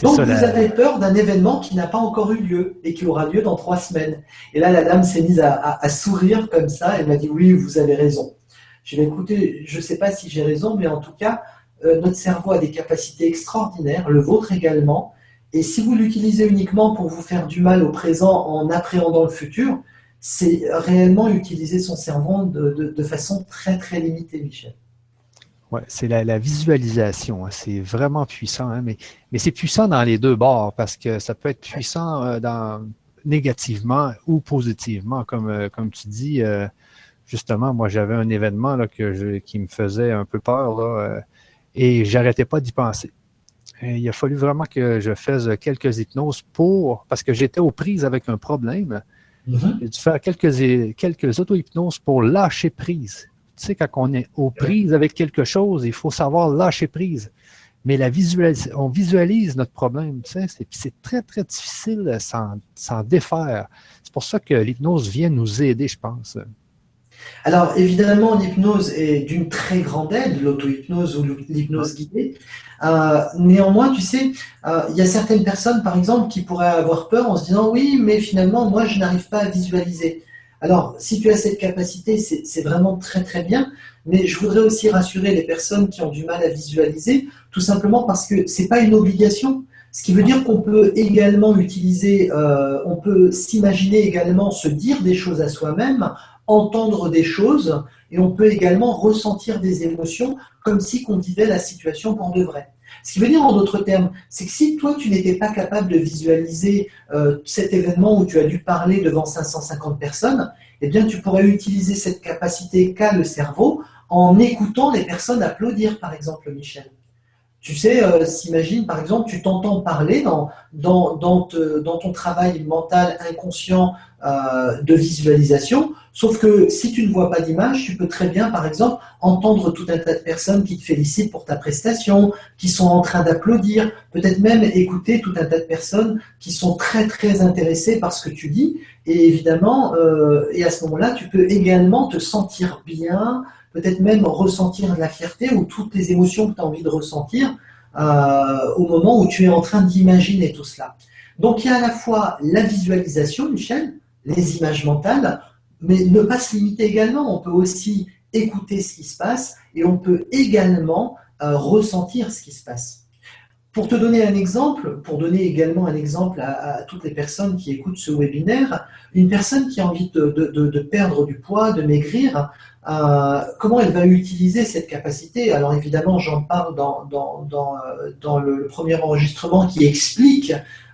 Donc ça, vous avez peur d'un événement qui n'a pas encore eu lieu et qui aura lieu dans 3 semaines. Et là, la dame s'est mise à sourire comme ça. Elle m'a dit « Oui, vous avez raison. » Je vais écouter, je ne sais pas si j'ai raison, mais en tout cas, notre cerveau a des capacités extraordinaires, le vôtre également. Et si vous l'utilisez uniquement pour vous faire du mal au présent en appréhendant le futur, c'est réellement utiliser son cerveau de façon très très limitée, Michel. Ouais, c'est la visualisation, hein. C'est vraiment puissant, hein, mais c'est puissant dans les deux bords parce que ça peut être puissant négativement ou positivement. Comme tu dis, justement, moi j'avais un événement là, qui me faisait un peu peur là, et j'arrêtais pas d'y penser. Et il a fallu vraiment que je fasse quelques hypnoses parce que j'étais aux prises avec un problème. Mhm. J'ai dû faire quelques auto-hypnoses pour lâcher prise. Tu sais, quand on est aux prises avec quelque chose, il faut savoir lâcher prise. Mais on visualise notre problème, tu sais, c'est très, très difficile de s'en défaire. C'est pour ça que l'hypnose vient nous aider, je pense. Alors, évidemment, l'hypnose est d'une très grande aide, l'auto-hypnose ou Ouais. l'hypnose guidée. Néanmoins, tu sais, il y a certaines personnes, par exemple, qui pourraient avoir peur en se disant, oui, mais finalement, moi, je n'arrive pas à visualiser. Alors, si tu as cette capacité, c'est vraiment très, très bien. Mais je voudrais aussi rassurer les personnes qui ont du mal à visualiser, tout simplement parce que c'est pas une obligation. Ce qui veut dire qu'on peut également utiliser, on peut s'imaginer également se dire des choses à soi-même, entendre des choses, et on peut également ressentir des émotions comme si on vivait la situation pour de vrai. Ce qui veut dire en d'autres termes, c'est que si toi tu n'étais pas capable de visualiser cet événement où tu as dû parler devant 550 personnes, eh bien tu pourrais utiliser cette capacité qu'a le cerveau en écoutant les personnes applaudir, par exemple, Michel. Tu sais, s'imagine, par exemple, tu t'entends parler dans ton travail mental inconscient de visualisation, sauf que si tu ne vois pas d'image, tu peux très bien, par exemple, entendre tout un tas de personnes qui te félicitent pour ta prestation, qui sont en train d'applaudir, peut-être même écouter tout un tas de personnes qui sont très, très intéressées par ce que tu dis. Et évidemment, et à ce moment-là, tu peux également te sentir bien, peut-être même ressentir de la fierté ou toutes les émotions que tu as envie de ressentir au moment où tu es en train d'imaginer tout cela. Donc il y a à la fois la visualisation, Michel, les images mentales, mais ne pas se limiter également. On peut aussi écouter ce qui se passe et on peut également ressentir ce qui se passe. Pour te donner un exemple, pour donner également un exemple à toutes les personnes qui écoutent ce webinaire, une personne qui a envie de perdre du poids, de maigrir, comment elle va utiliser cette capacité? Alors évidemment, j'en parle dans le premier enregistrement qui explique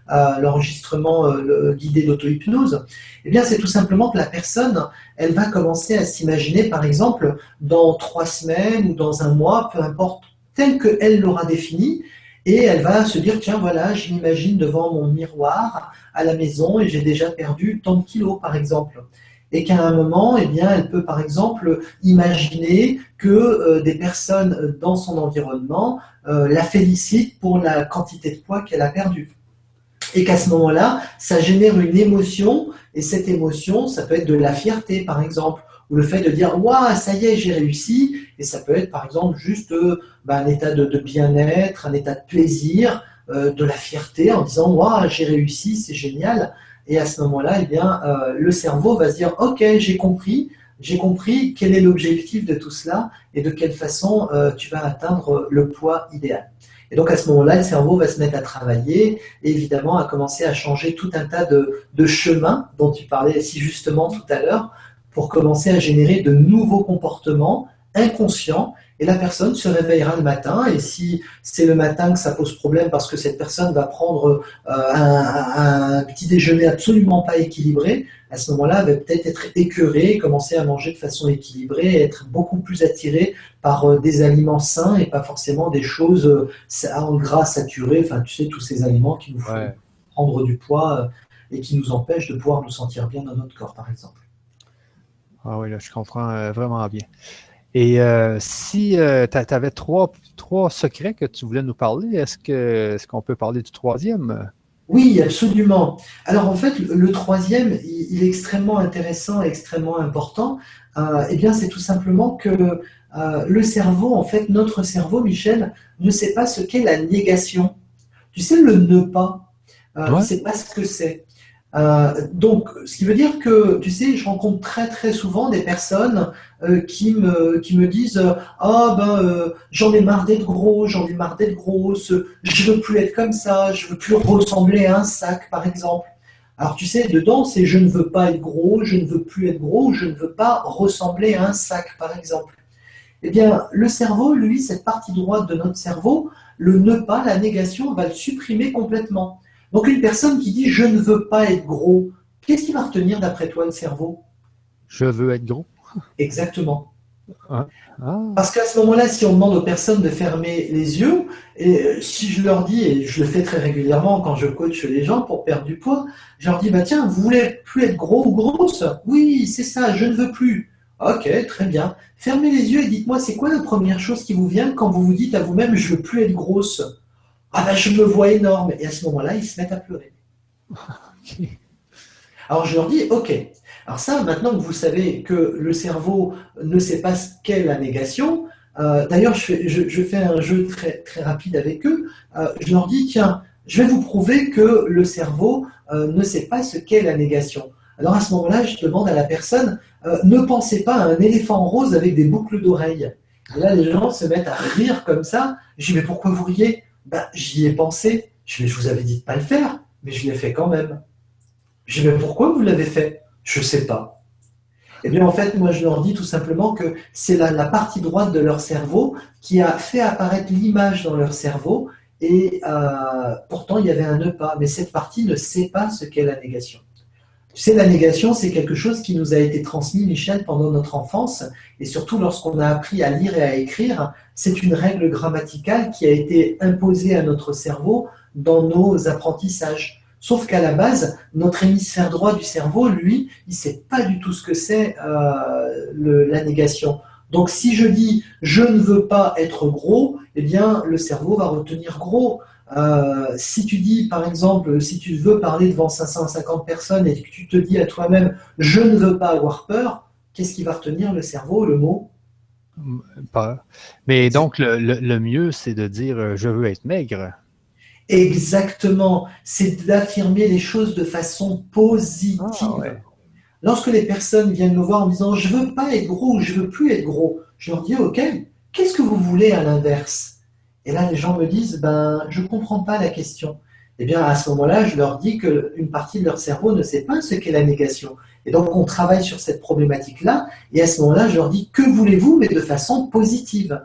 l'enregistrement guidé d'auto-hypnose. Eh bien, c'est tout simplement que la personne, elle va commencer à s'imaginer, par exemple, dans 3 semaines ou dans un mois, peu importe, tel qu'elle l'aura défini, et elle va se dire, tiens, voilà, je m'imagine devant mon miroir à la maison et j'ai déjà perdu tant de kilos, par exemple. Et qu'à un moment, eh bien, elle peut, par exemple, imaginer que des personnes dans son environnement la félicitent pour la quantité de poids qu'elle a perdu. Et qu'à ce moment-là, ça génère une émotion, et cette émotion, ça peut être de la fierté, par exemple, ou le fait de dire waouh, ça y est, j'ai réussi, et ça peut être par exemple juste un état de bien-être, un état de plaisir, de la fierté en disant waouh, j'ai réussi, c'est génial. Et à ce moment-là, eh bien, le cerveau va se dire ok, j'ai compris quel est l'objectif de tout cela et de quelle façon tu vas atteindre le poids idéal. Et donc à ce moment-là, le cerveau va se mettre à travailler et évidemment à commencer à changer tout un tas de chemins dont tu parlais si justement tout à l'heure pour commencer à générer de nouveaux comportements inconscients. Et la personne se réveillera le matin, et si c'est le matin que ça pose problème parce que cette personne va prendre un petit déjeuner absolument pas équilibré, à ce moment-là, elle va peut-être être écœurée, commencer à manger de façon équilibrée, et être beaucoup plus attirée par des aliments sains et pas forcément des choses en gras saturé, enfin tu sais, tous ces aliments qui nous font Ouais. prendre du poids et qui nous empêchent de pouvoir nous sentir bien dans notre corps, par exemple. Ah oui, là, je comprends vraiment bien. Et si tu avais trois secrets que tu voulais nous parler, est-ce qu'on peut parler du troisième? Oui, absolument. Alors en fait, le troisième, il est extrêmement intéressant et extrêmement important. Eh bien, c'est tout simplement que le cerveau, en fait, notre cerveau, Michel, ne sait pas ce qu'est la négation. Tu sais, le ne pas, il ne Ouais. sait pas ce que c'est. Donc, ce qui veut dire que, tu sais, je rencontre très très souvent des personnes qui me disent ah ben j'en ai marre d'être gros, j'en ai marre d'être grosse, je veux plus être comme ça, je veux plus ressembler à un sac, par exemple. Alors, tu sais, dedans, c'est je ne veux pas être gros, je ne veux plus être gros, je ne veux pas ressembler à un sac, par exemple. Eh bien, le cerveau, lui, cette partie droite de notre cerveau, le ne pas, la négation, va le supprimer complètement. Donc une personne qui dit « je ne veux pas être gros », qu'est-ce qui va retenir d'après toi le cerveau? Je veux être gros. Exactement. Ah, ah, Parce qu'à ce moment-là, si on demande aux personnes de fermer les yeux, et si je leur dis, et je le fais très régulièrement quand je coach les gens pour perdre du poids, je leur dis, bah tiens, vous voulez plus être gros ou grosse? Oui, c'est ça, je ne veux plus. Ok, très bien. Fermez les yeux et dites-moi, c'est quoi la première chose qui vous vient quand vous vous dites à vous-même, je veux plus être grosse? Ah ben, je me vois énorme. Et à ce moment-là, ils se mettent à pleurer. ok. Alors je leur dis, ok, alors ça, maintenant que vous savez que le cerveau ne sait pas ce qu'est la négation, d'ailleurs je fais un jeu très, très rapide avec eux, je leur dis, tiens, je vais vous prouver que le cerveau ne sait pas ce qu'est la négation. Alors à ce moment-là, je demande à la personne, ne pensez pas à un éléphant rose avec des boucles d'oreilles. Et là, les gens se mettent à rire comme ça. Je dis, mais pourquoi vous riez? Ben, j'y ai pensé. Je vous avais dit de ne pas le faire, mais je l'ai fait quand même. Je dis, mais pourquoi vous l'avez fait? Je ne sais pas. Eh bien, en fait, moi, je leur dis tout simplement que c'est la partie droite de leur cerveau qui a fait apparaître l'image dans leur cerveau et pourtant, il y avait un ne pas. Mais cette partie ne sait pas ce qu'est la négation. Tu sais, la négation, c'est quelque chose qui nous a été transmis, Michel, pendant notre enfance, et surtout lorsqu'on a appris à lire et à écrire, c'est une règle grammaticale qui a été imposée à notre cerveau dans nos apprentissages. Sauf qu'à la base, notre hémisphère droit du cerveau, lui, il ne sait pas du tout ce que c'est la négation. Donc si je dis je ne veux pas être gros, eh bien le cerveau va retenir gros. Si tu dis, par exemple, si tu veux parler devant 550 personnes et que tu te dis à toi-même, je ne veux pas avoir peur, qu'est-ce qui va retenir le cerveau, le mot? Peur. Mais donc, le mieux, c'est de dire je veux être maigre. Exactement, c'est d'affirmer les choses de façon Ah positive. ouais. Lorsque les personnes viennent me voir en me disant, je veux pas être gros ou je veux plus être gros, je leur dis, ok, qu'est-ce que vous voulez à l'inverse? Et là, les gens me disent, ben, je ne comprends pas la question. Eh bien, à ce moment-là, je leur dis qu'une partie de leur cerveau ne sait pas ce qu'est la négation. Et donc, on travaille sur cette problématique-là. Et à ce moment-là, je leur dis, que voulez-vous, mais de façon positive,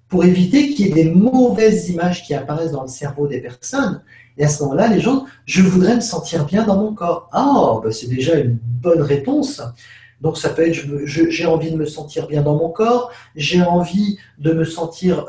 pour éviter qu'il y ait des mauvaises images qui apparaissent dans le cerveau des personnes. Et à ce moment-là, les gens, je voudrais me sentir bien dans mon corps. Ah, ben c'est déjà une bonne réponse. Donc ça peut être, j'ai envie de me sentir bien dans mon corps, j'ai envie de me sentir,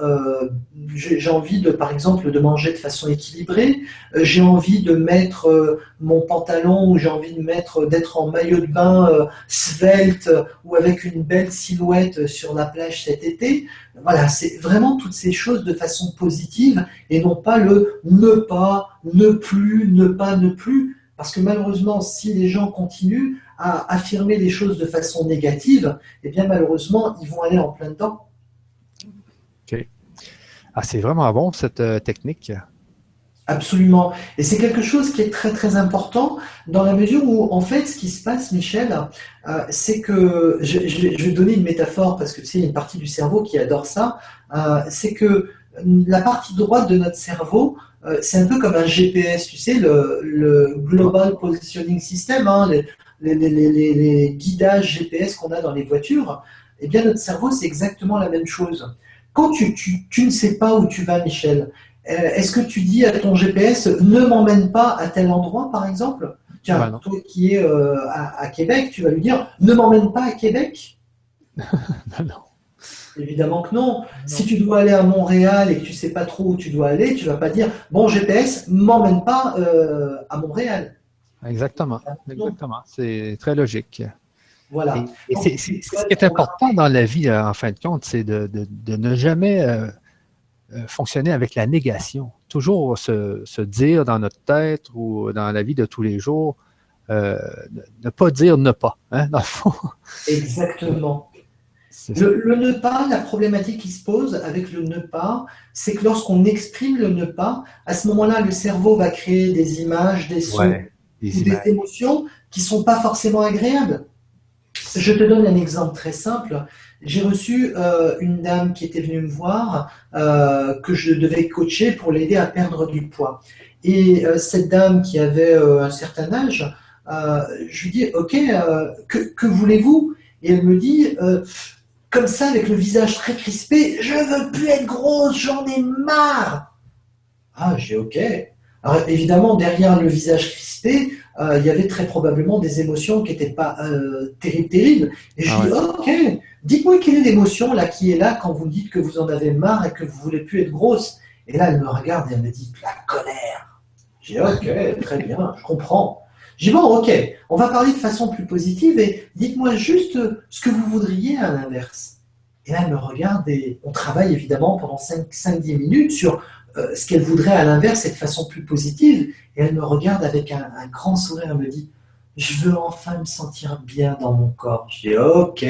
j'ai envie de, par exemple, de manger de façon équilibrée, j'ai envie de mettre mon pantalon ou j'ai envie de mettre, d'être en maillot de bain svelte ou avec une belle silhouette sur la plage cet été. Voilà, c'est vraiment toutes ces choses de façon positive et non pas le ne pas, ne plus, ne pas, ne plus. Parce que malheureusement, si les gens continuent à affirmer les choses de façon négative, eh bien malheureusement, ils vont aller en plein dedans. OK. Ah, c'est vraiment bon, cette technique. Absolument. Et c'est quelque chose qui est très très important dans la mesure où, en fait, ce qui se passe, Michel, c'est que, je vais donner une métaphore parce que tu sais, il y a une partie du cerveau qui adore ça, c'est que la partie droite de notre cerveau, c'est un peu comme un GPS, tu sais, le Global Positioning System, hein, les guidages GPS qu'on a dans les voitures. Eh bien, notre cerveau, c'est exactement la même chose. Quand tu ne sais pas où tu vas, Michel, est-ce que tu dis à ton GPS, ne m'emmène pas à tel endroit, par exemple? Ben Tiens, non. toi qui es à Québec, tu vas lui dire, ne m'emmène pas à Québec? Ben non. Évidemment que non. Si Non. tu dois aller à Montréal et que tu ne sais pas trop où tu dois aller, tu ne vas pas dire, bon GPS, m'emmène pas à Montréal. Exactement. Non. Exactement. C'est très logique. Voilà. Et Donc, c'est il faut ce qui être est important programmé. dans la vie, en fin de compte, c'est de ne jamais fonctionner avec la négation. Toujours se dire dans notre tête ou dans la vie de tous les jours, euh, ne pas dire ne pas, hein, dans le fond. Exactement. C'est ça. Le ne pas, la problématique qui se pose avec le ne pas, c'est que lorsqu'on exprime le ne pas, à ce moment-là, le cerveau va créer des images, des sons Ouais, des ou des images. émotions qui ne sont pas forcément agréables. Je te donne un exemple très simple. J'ai reçu une dame qui était venue me voir, que je devais coacher pour l'aider à perdre du poids. Et cette dame qui avait un certain âge, je lui dis, OK, que voulez-vous? Et elle me dit, comme ça, avec le visage très crispé, je veux plus être grosse, j'en ai marre. Ah, j'ai ok. Alors évidemment, derrière le visage crispé, il y avait très probablement des émotions qui n'étaient pas terribles. Et je Ah lui dis, ouais. ok, dites-moi quelle est l'émotion là qui est là quand vous dites que vous en avez marre et que vous voulez plus être grosse. Et là, elle me regarde et elle me dit, la colère. J'ai dit, ok, très bien, je comprends. J'ai dit, bon, ok, on va parler de façon plus positive et dites-moi juste ce que vous voudriez à l'inverse. Et là, elle me regarde et on travaille évidemment pendant 5-10 minutes sur ce qu'elle voudrait à l'inverse et de façon plus positive. Et elle me regarde avec un grand sourire, elle me dit, je veux enfin me sentir bien dans mon corps. Je dis, ok.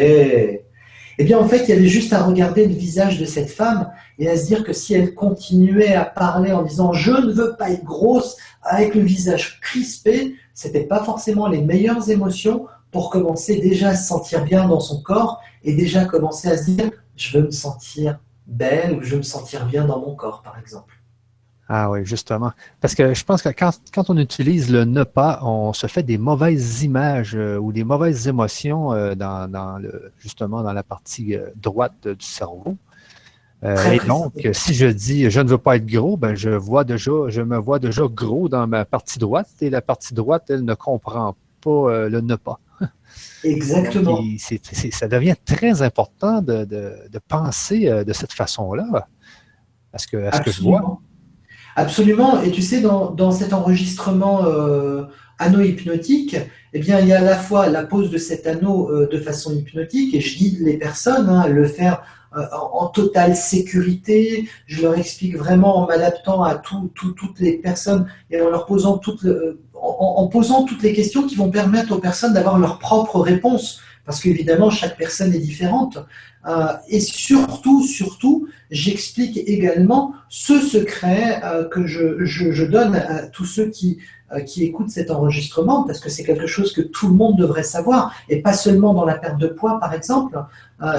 Eh bien, en fait, il y avait juste à regarder le visage de cette femme et à se dire que si elle continuait à parler en disant je ne veux pas être grosse, avec le visage crispé, c'était pas forcément les meilleures émotions pour commencer déjà à se sentir bien dans son corps et déjà commencer à se dire je veux me sentir belle ou je veux me sentir bien dans mon corps, par exemple. Ah oui, justement. Parce que je pense que quand on utilise le ne pas, on se fait des mauvaises images ou des mauvaises émotions justement dans la partie droite du cerveau. Très Et donc, précisément. si je dis je ne veux pas être gros, ben je me vois déjà gros dans ma partie droite et la partie droite, elle ne comprend pas le ne pas. Donc, Exactement. ça devient très important de penser de cette façon-là, à ce que je vois. Absolument. Absolument. Et tu sais, dans cet enregistrement anneau hypnotique, eh bien, il y a à la fois la pose de cet anneau de façon hypnotique, et je guide les personnes à le faire en totale sécurité. Je leur explique vraiment en m'adaptant à toutes les personnes et en leur posant en posant toutes les questions qui vont permettre aux personnes d'avoir leur propre réponse. Parce qu'évidemment, chaque personne est différente. Et surtout, j'explique également ce secret que je donne à tous ceux qui écoutent cet enregistrement, parce que c'est quelque chose que tout le monde devrait savoir, et pas seulement dans la perte de poids, par exemple,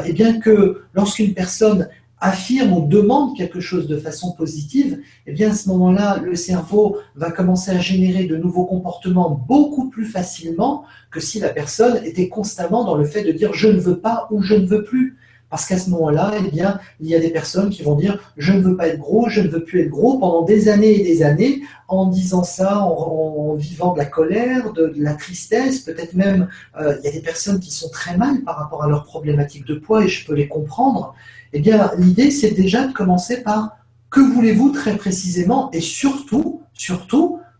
et bien que lorsqu'une personne affirme ou demande quelque chose de façon positive, et bien à ce moment-là, le cerveau va commencer à générer de nouveaux comportements beaucoup plus facilement que si la personne était constamment dans le fait de dire je ne veux pas ou je ne veux plus. Parce qu'à ce moment-là, eh bien, il y a des personnes qui vont dire je ne veux pas être gros, je ne veux plus être gros pendant des années et des années, en disant ça, en vivant de la colère, de la tristesse, peut-être même, il y a des personnes qui sont très mal par rapport à leurs problématiques de poids et je peux les comprendre. Eh bien, l'idée, c'est déjà de commencer par que voulez-vous très précisément et surtout,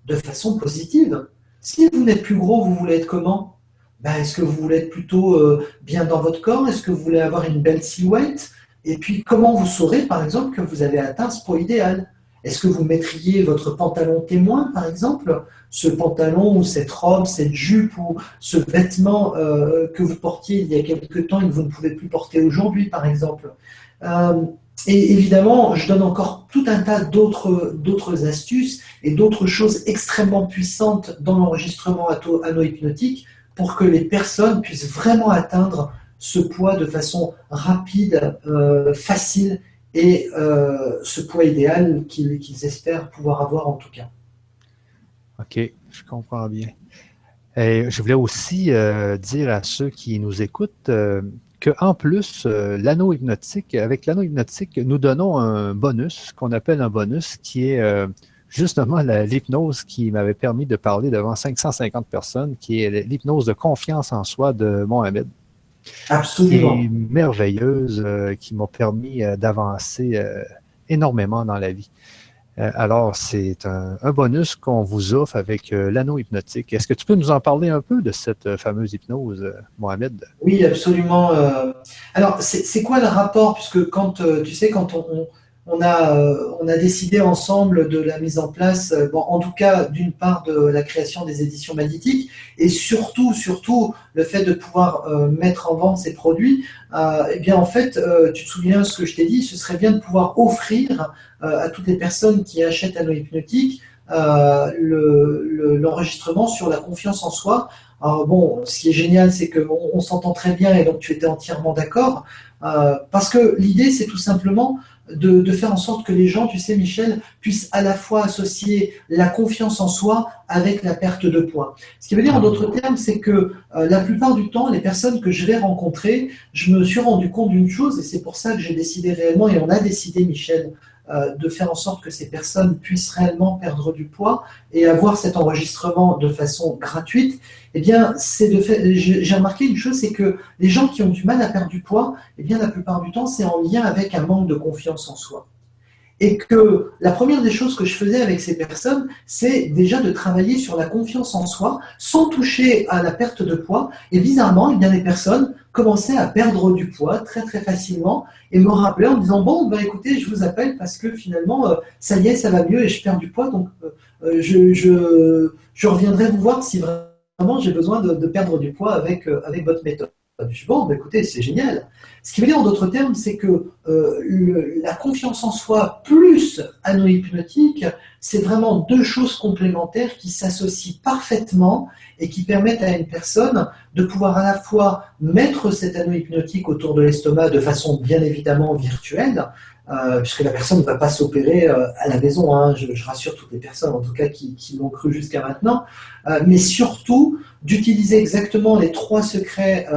de façon positive. Si vous n'êtes plus gros, vous voulez être comment? Ben, est-ce que vous voulez être plutôt bien dans votre corps? Est-ce que vous voulez avoir une belle silhouette? Et puis, comment vous saurez, par exemple, que vous avez atteint ce poids idéal? Est-ce que vous mettriez votre pantalon témoin, par exemple? Ce pantalon ou cette robe, cette jupe ou ce vêtement que vous portiez il y a quelque temps et que vous ne pouvez plus porter aujourd'hui, par exemple? Euh, et évidemment, je donne encore tout un tas d'autres astuces et d'autres choses extrêmement puissantes dans l'enregistrement anneau-hypnotique pour que les personnes puissent vraiment atteindre ce poids de façon rapide, facile et ce poids idéal qu'ils espèrent pouvoir avoir en tout cas. OK, je comprends bien. Et je voulais aussi dire à ceux qui nous écoutent qu'en plus, avec l'anneau hypnotique, nous donnons un bonus, qu'on appelle un bonus, qui est justement l'hypnose qui m'avait permis de parler devant 550 personnes, qui est l'hypnose de confiance en soi de Mohamed, qui est Absolument. merveilleuse, qui m'a permis d'avancer énormément dans la vie. Alors, c'est un bonus qu'on vous offre avec l'anneau hypnotique. Est-ce que tu peux nous en parler un peu de cette fameuse hypnose, Mohamed? Oui, absolument. Alors, c'est quoi le rapport? Puisque quand, tu sais, quand on a décidé ensemble de la mise en place, bon, en tout cas, d'une part de la création des éditions magnétiques, et surtout, le fait de pouvoir mettre en vente ces produits, eh bien, en fait, tu te souviens ce que je t'ai dit, ce serait bien de pouvoir offrir à toutes les personnes qui achètent Anneau Hypnotique l'enregistrement sur la confiance en soi. Alors bon, ce qui est génial, c'est qu'on s'entend très bien et donc tu étais entièrement d'accord. Parce que l'idée, c'est tout simplement de faire en sorte que les gens, tu sais, Michel, puissent à la fois associer la confiance en soi avec la perte de poids. Ce qui veut dire, en d'autres termes, c'est que la plupart du temps, les personnes que je vais rencontrer, je me suis rendu compte d'une chose, et c'est pour ça que j'ai décidé réellement, et on a décidé, Michel, de faire en sorte que ces personnes puissent réellement perdre du poids et avoir cet enregistrement de façon gratuite. Eh bien, j'ai remarqué une chose, c'est que les gens qui ont du mal à perdre du poids, eh bien, la plupart du temps, c'est en lien avec un manque de confiance en soi. Et que la première des choses que je faisais avec ces personnes, c'est déjà de travailler sur la confiance en soi sans toucher à la perte de poids. Et bizarrement, eh bien, les personnes commençaient à perdre du poids très très facilement et me rappelaient en me disant bon, ben, écoutez, je vous appelle parce que finalement, ça y est, ça va mieux et je perds du poids. Donc, je reviendrai vous voir si vraiment j'ai besoin de perdre du poids avec votre méthode. Je dis, bon, bah, écoutez, c'est génial. Ce qui veut dire en d'autres termes, c'est que la confiance en soi plus anneau hypnotique, c'est vraiment deux choses complémentaires qui s'associent parfaitement et qui permettent à une personne de pouvoir à la fois mettre cet anneau hypnotique autour de l'estomac de façon bien évidemment virtuelle, puisque la personne ne va pas s'opérer à la maison, hein, je rassure toutes les personnes en tout cas qui l'ont cru jusqu'à maintenant, mais surtout d'utiliser exactement les 3 secrets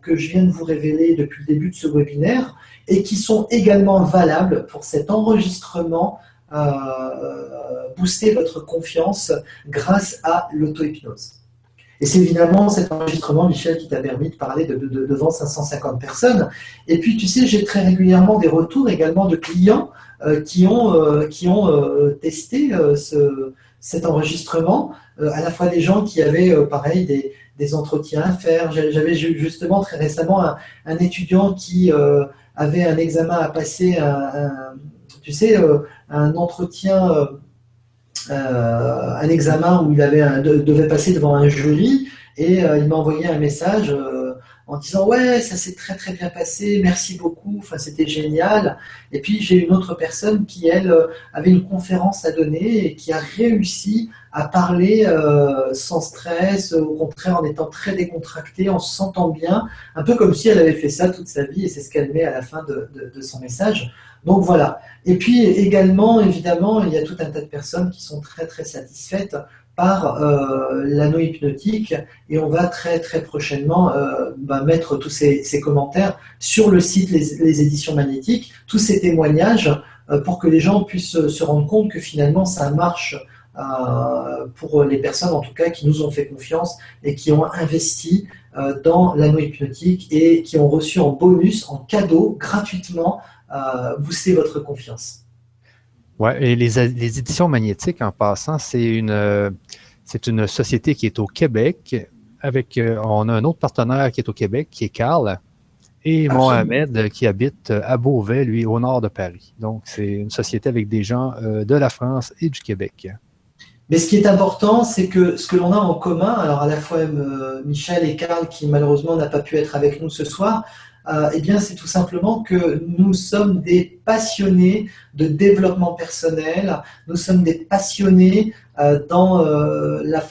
que je viens de vous révéler depuis le début de ce webinaire et qui sont également valables pour cet enregistrement booster votre confiance grâce à l'auto-hypnose. Et c'est évidemment cet enregistrement, Michel, qui t'a permis de parler devant 550 personnes. Et puis, tu sais, j'ai très régulièrement des retours également de clients qui ont testé cet enregistrement, à la fois des gens qui avaient, pareil, des entretiens à faire. J'avais justement très récemment un étudiant qui avait un examen à passer, tu sais, un entretien, un examen où il devait passer devant un jury et il m'a envoyé un message en disant ouais, ça s'est très très bien passé, merci beaucoup, enfin c'était génial. Et puis j'ai une autre personne qui elle avait une conférence à donner et qui a réussi à parler sans stress, au contraire en étant très décontractée, en se sentant bien, un peu comme si elle avait fait ça toute sa vie et c'est ce qu'elle met à la fin de son message. Donc voilà. Et puis également, évidemment, il y a tout un tas de personnes qui sont très très satisfaites par l'anneau hypnotique et on va très très prochainement mettre tous ces commentaires sur le site les éditions magnétiques, tous ces témoignages pour que les gens puissent se rendre compte que finalement ça marche pour les personnes en tout cas qui nous ont fait confiance et qui ont investi dans l'anneau hypnotique et qui ont reçu en bonus, en cadeau, gratuitement, booster votre confiance. Ouais, et les éditions magnétiques, en passant, c'est une société qui est au Québec. On a un autre partenaire qui est au Québec, qui est Carl, et Absolument. Mohamed, qui habite à Beauvais, lui, au nord de Paris. Donc, c'est une société avec des gens de la France et du Québec. Mais ce qui est important, c'est que ce que l'on a en commun, alors à la fois Michel et Carl, qui malheureusement n'a pas pu être avec nous ce soir, eh bien, c'est tout simplement que nous sommes des passionnés de développement personnel, nous sommes des passionnés dans la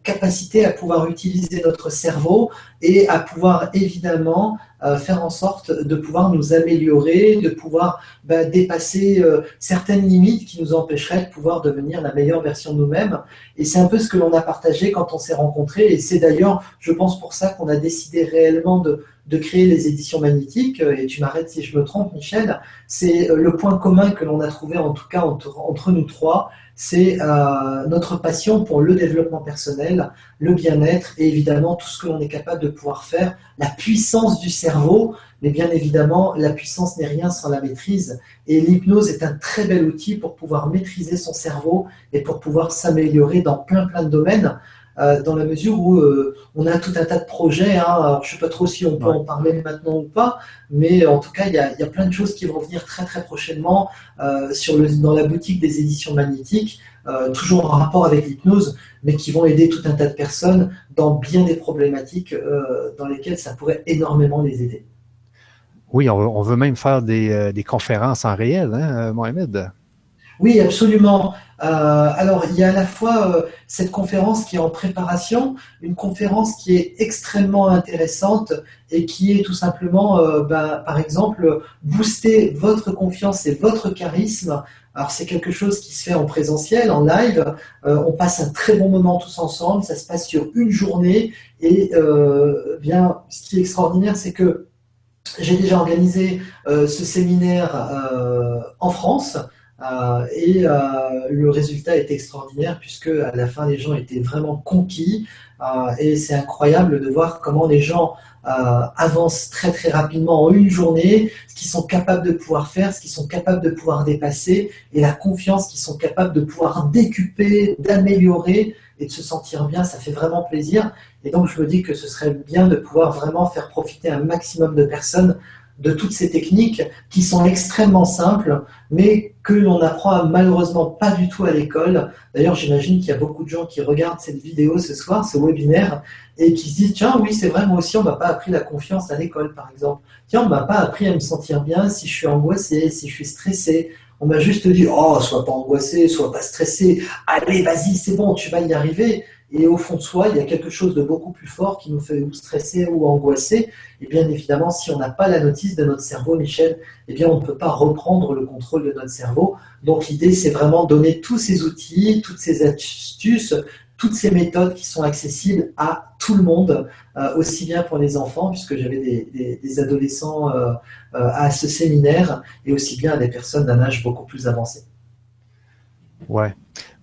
capacité à pouvoir utiliser notre cerveau et à pouvoir évidemment faire en sorte de pouvoir nous améliorer, de pouvoir dépasser certaines limites qui nous empêcheraient de pouvoir devenir la meilleure version de nous-mêmes. Et c'est un peu ce que l'on a partagé quand on s'est rencontrés. Et c'est d'ailleurs, je pense, pour ça qu'on a décidé réellement de créer les éditions magnétiques. Et tu m'arrêtes si je me trompe, Michel. C'est le point commun que l'on a trouvé, en tout cas entre nous trois, c'est notre passion pour le développement personnel, le bien-être et évidemment tout ce que l'on est capable de pouvoir faire, la puissance du cerveau, mais bien évidemment, la puissance n'est rien sans la maîtrise. Et l'hypnose est un très bel outil pour pouvoir maîtriser son cerveau et pour pouvoir s'améliorer dans plein de domaines. Dans la mesure où on a tout un tas de projets. Alors, je ne sais pas trop si on peut en parler maintenant ou pas, mais en tout cas, il y a plein de choses qui vont venir très très prochainement dans la boutique des éditions magnétiques, toujours en rapport avec l'hypnose, mais qui vont aider tout un tas de personnes dans bien des problématiques dans lesquelles ça pourrait énormément les aider. Oui, on veut même faire des conférences en réel, hein, Mohamed? Oui, absolument. Alors, il y a à la fois cette conférence qui est en préparation, une conférence qui est extrêmement intéressante et qui est tout simplement, par exemple, booster votre confiance et votre charisme. Alors, c'est quelque chose qui se fait en présentiel, en live. On passe un très bon moment tous ensemble. Ça se passe sur une journée. Et bien, ce qui est extraordinaire, c'est que j'ai déjà organisé ce séminaire en France et le résultat est extraordinaire puisque à la fin les gens étaient vraiment conquis et c'est incroyable de voir comment les gens avancent très très rapidement en une journée, ce qu'ils sont capables de pouvoir faire, ce qu'ils sont capables de pouvoir dépasser et la confiance qu'ils sont capables de pouvoir décuper, d'améliorer et de se sentir bien, ça fait vraiment plaisir. Et donc je me dis que ce serait bien de pouvoir vraiment faire profiter un maximum de personnes de toutes ces techniques qui sont extrêmement simples, mais que l'on n'apprend malheureusement pas du tout à l'école. D'ailleurs, j'imagine qu'il y a beaucoup de gens qui regardent cette vidéo ce soir, ce webinaire, et qui se disent, tiens, oui, c'est vrai, moi aussi, on ne m'a pas appris la confiance à l'école, par exemple. Tiens, on ne m'a pas appris à me sentir bien si je suis angoissé, si je suis stressé. On m'a juste dit, oh, sois pas angoissé, sois pas stressé, allez, vas-y, c'est bon, tu vas y arriver. Et au fond de soi, il y a quelque chose de beaucoup plus fort qui nous fait ou stresser ou angoisser. Et bien évidemment, si on n'a pas la notice de notre cerveau, Michel, eh bien on ne peut pas reprendre le contrôle de notre cerveau. Donc l'idée, c'est vraiment donner tous ces outils, toutes ces astuces, toutes ces méthodes qui sont accessibles à tout le monde, aussi bien pour les enfants, puisque j'avais des adolescents à ce séminaire, et aussi bien à des personnes d'un âge beaucoup plus avancé. Ouais.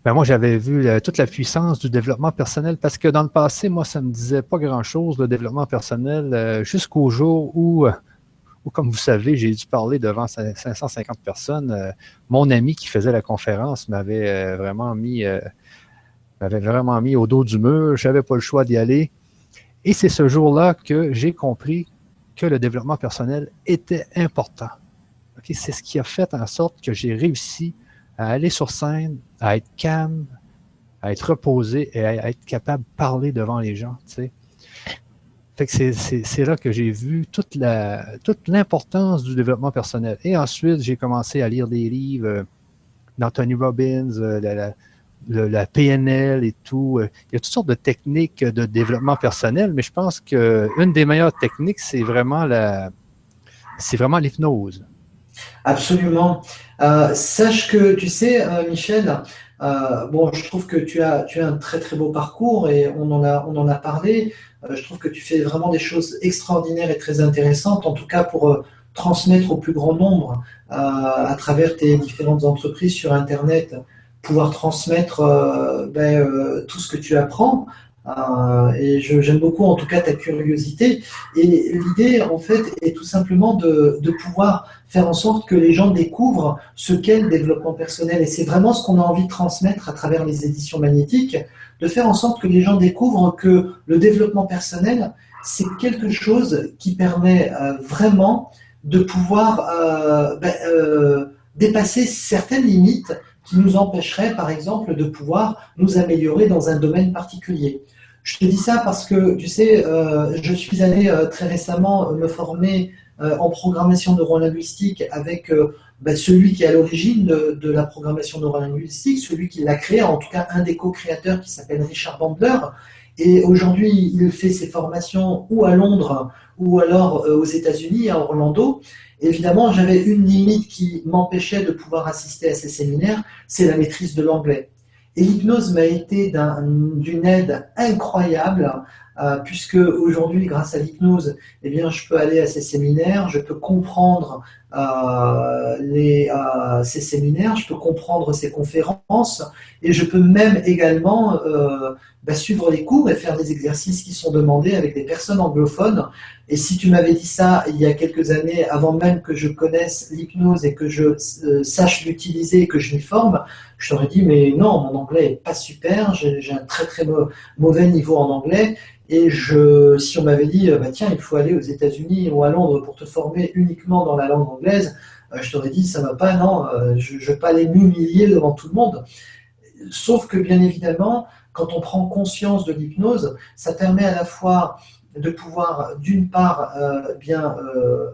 Ben moi, j'avais vu toute la puissance du développement personnel parce que dans le passé, moi, ça ne me disait pas grand-chose, le développement personnel, jusqu'au jour où, comme vous savez, j'ai dû parler devant 550 personnes. Mon ami qui faisait la conférence m'avait vraiment mis au dos du mur. Je n'avais pas le choix d'y aller. Et c'est ce jour-là que j'ai compris que le développement personnel était important. Okay? C'est ce qui a fait en sorte que j'ai réussi à aller sur scène, à être calme, à être reposé et à être capable de parler devant les gens. Tu sais. Fait que c'est là que j'ai vu toute l'importance du développement personnel. Et ensuite, j'ai commencé à lire des livres d'Anthony Robbins, la PNL et tout. Il y a toutes sortes de techniques de développement personnel, mais je pense qu'une des meilleures techniques, c'est vraiment l'hypnose. Absolument. Sache que, tu sais, Michel, bon, je trouve que tu as un très très beau parcours et on en a parlé. Je trouve que tu fais vraiment des choses extraordinaires et très intéressantes, en tout cas pour transmettre au plus grand nombre à travers tes différentes entreprises sur Internet, pouvoir transmettre tout ce que tu apprends. Et j'aime beaucoup en tout cas ta curiosité. Et l'idée en fait est tout simplement de pouvoir faire en sorte que les gens découvrent ce qu'est le développement personnel. Et c'est vraiment ce qu'on a envie de transmettre à travers les éditions magnétiques, de faire en sorte que les gens découvrent que le développement personnel, c'est quelque chose qui permet vraiment de pouvoir dépasser certaines limites qui nous empêcheraient, par exemple, de pouvoir nous améliorer dans un domaine particulier. Je te dis ça parce que, tu sais, je suis allé très récemment me former en programmation neurolinguistique avec celui qui est à l'origine de la programmation neurolinguistique, celui qui l'a créé, en tout cas un des co-créateurs qui s'appelle Richard Bandler. Et aujourd'hui, il fait ses formations ou à Londres ou alors aux États-Unis, à Orlando. Évidemment, j'avais une limite qui m'empêchait de pouvoir assister à ces séminaires, c'est la maîtrise de l'anglais. Et l'hypnose m'a été d'une aide incroyable, puisque aujourd'hui, grâce à l'hypnose, eh bien, je peux aller à ces séminaires, je peux comprendre ces séminaires, je peux comprendre ces conférences, et je peux même également suivre les cours et faire des exercices qui sont demandés avec des personnes anglophones. Et si tu m'avais dit ça il y a quelques années, avant même que je connaisse l'hypnose et que je sache l'utiliser et que je m'y forme, je t'aurais dit, mais non, mon anglais n'est pas super, j'ai un très très mauvais niveau en anglais. Et si on m'avait dit, tiens, il faut aller aux États-Unis ou à Londres pour te former uniquement dans la langue anglaise, je t'aurais dit, ça ne va pas, non, je ne vais pas aller m'humilier devant tout le monde. Sauf que, bien évidemment, quand on prend conscience de l'hypnose, ça permet à la fois de pouvoir, d'une part,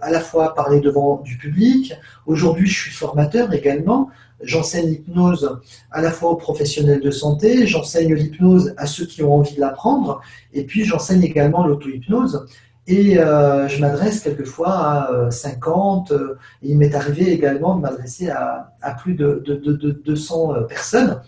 à la fois parler devant du public. Aujourd'hui, je suis formateur également. J'enseigne l'hypnose à la fois aux professionnels de santé, j'enseigne l'hypnose à ceux qui ont envie de l'apprendre, et puis j'enseigne également l'auto-hypnose. Et je m'adresse quelquefois à 50, et il m'est arrivé également de m'adresser à plus de 200 personnes.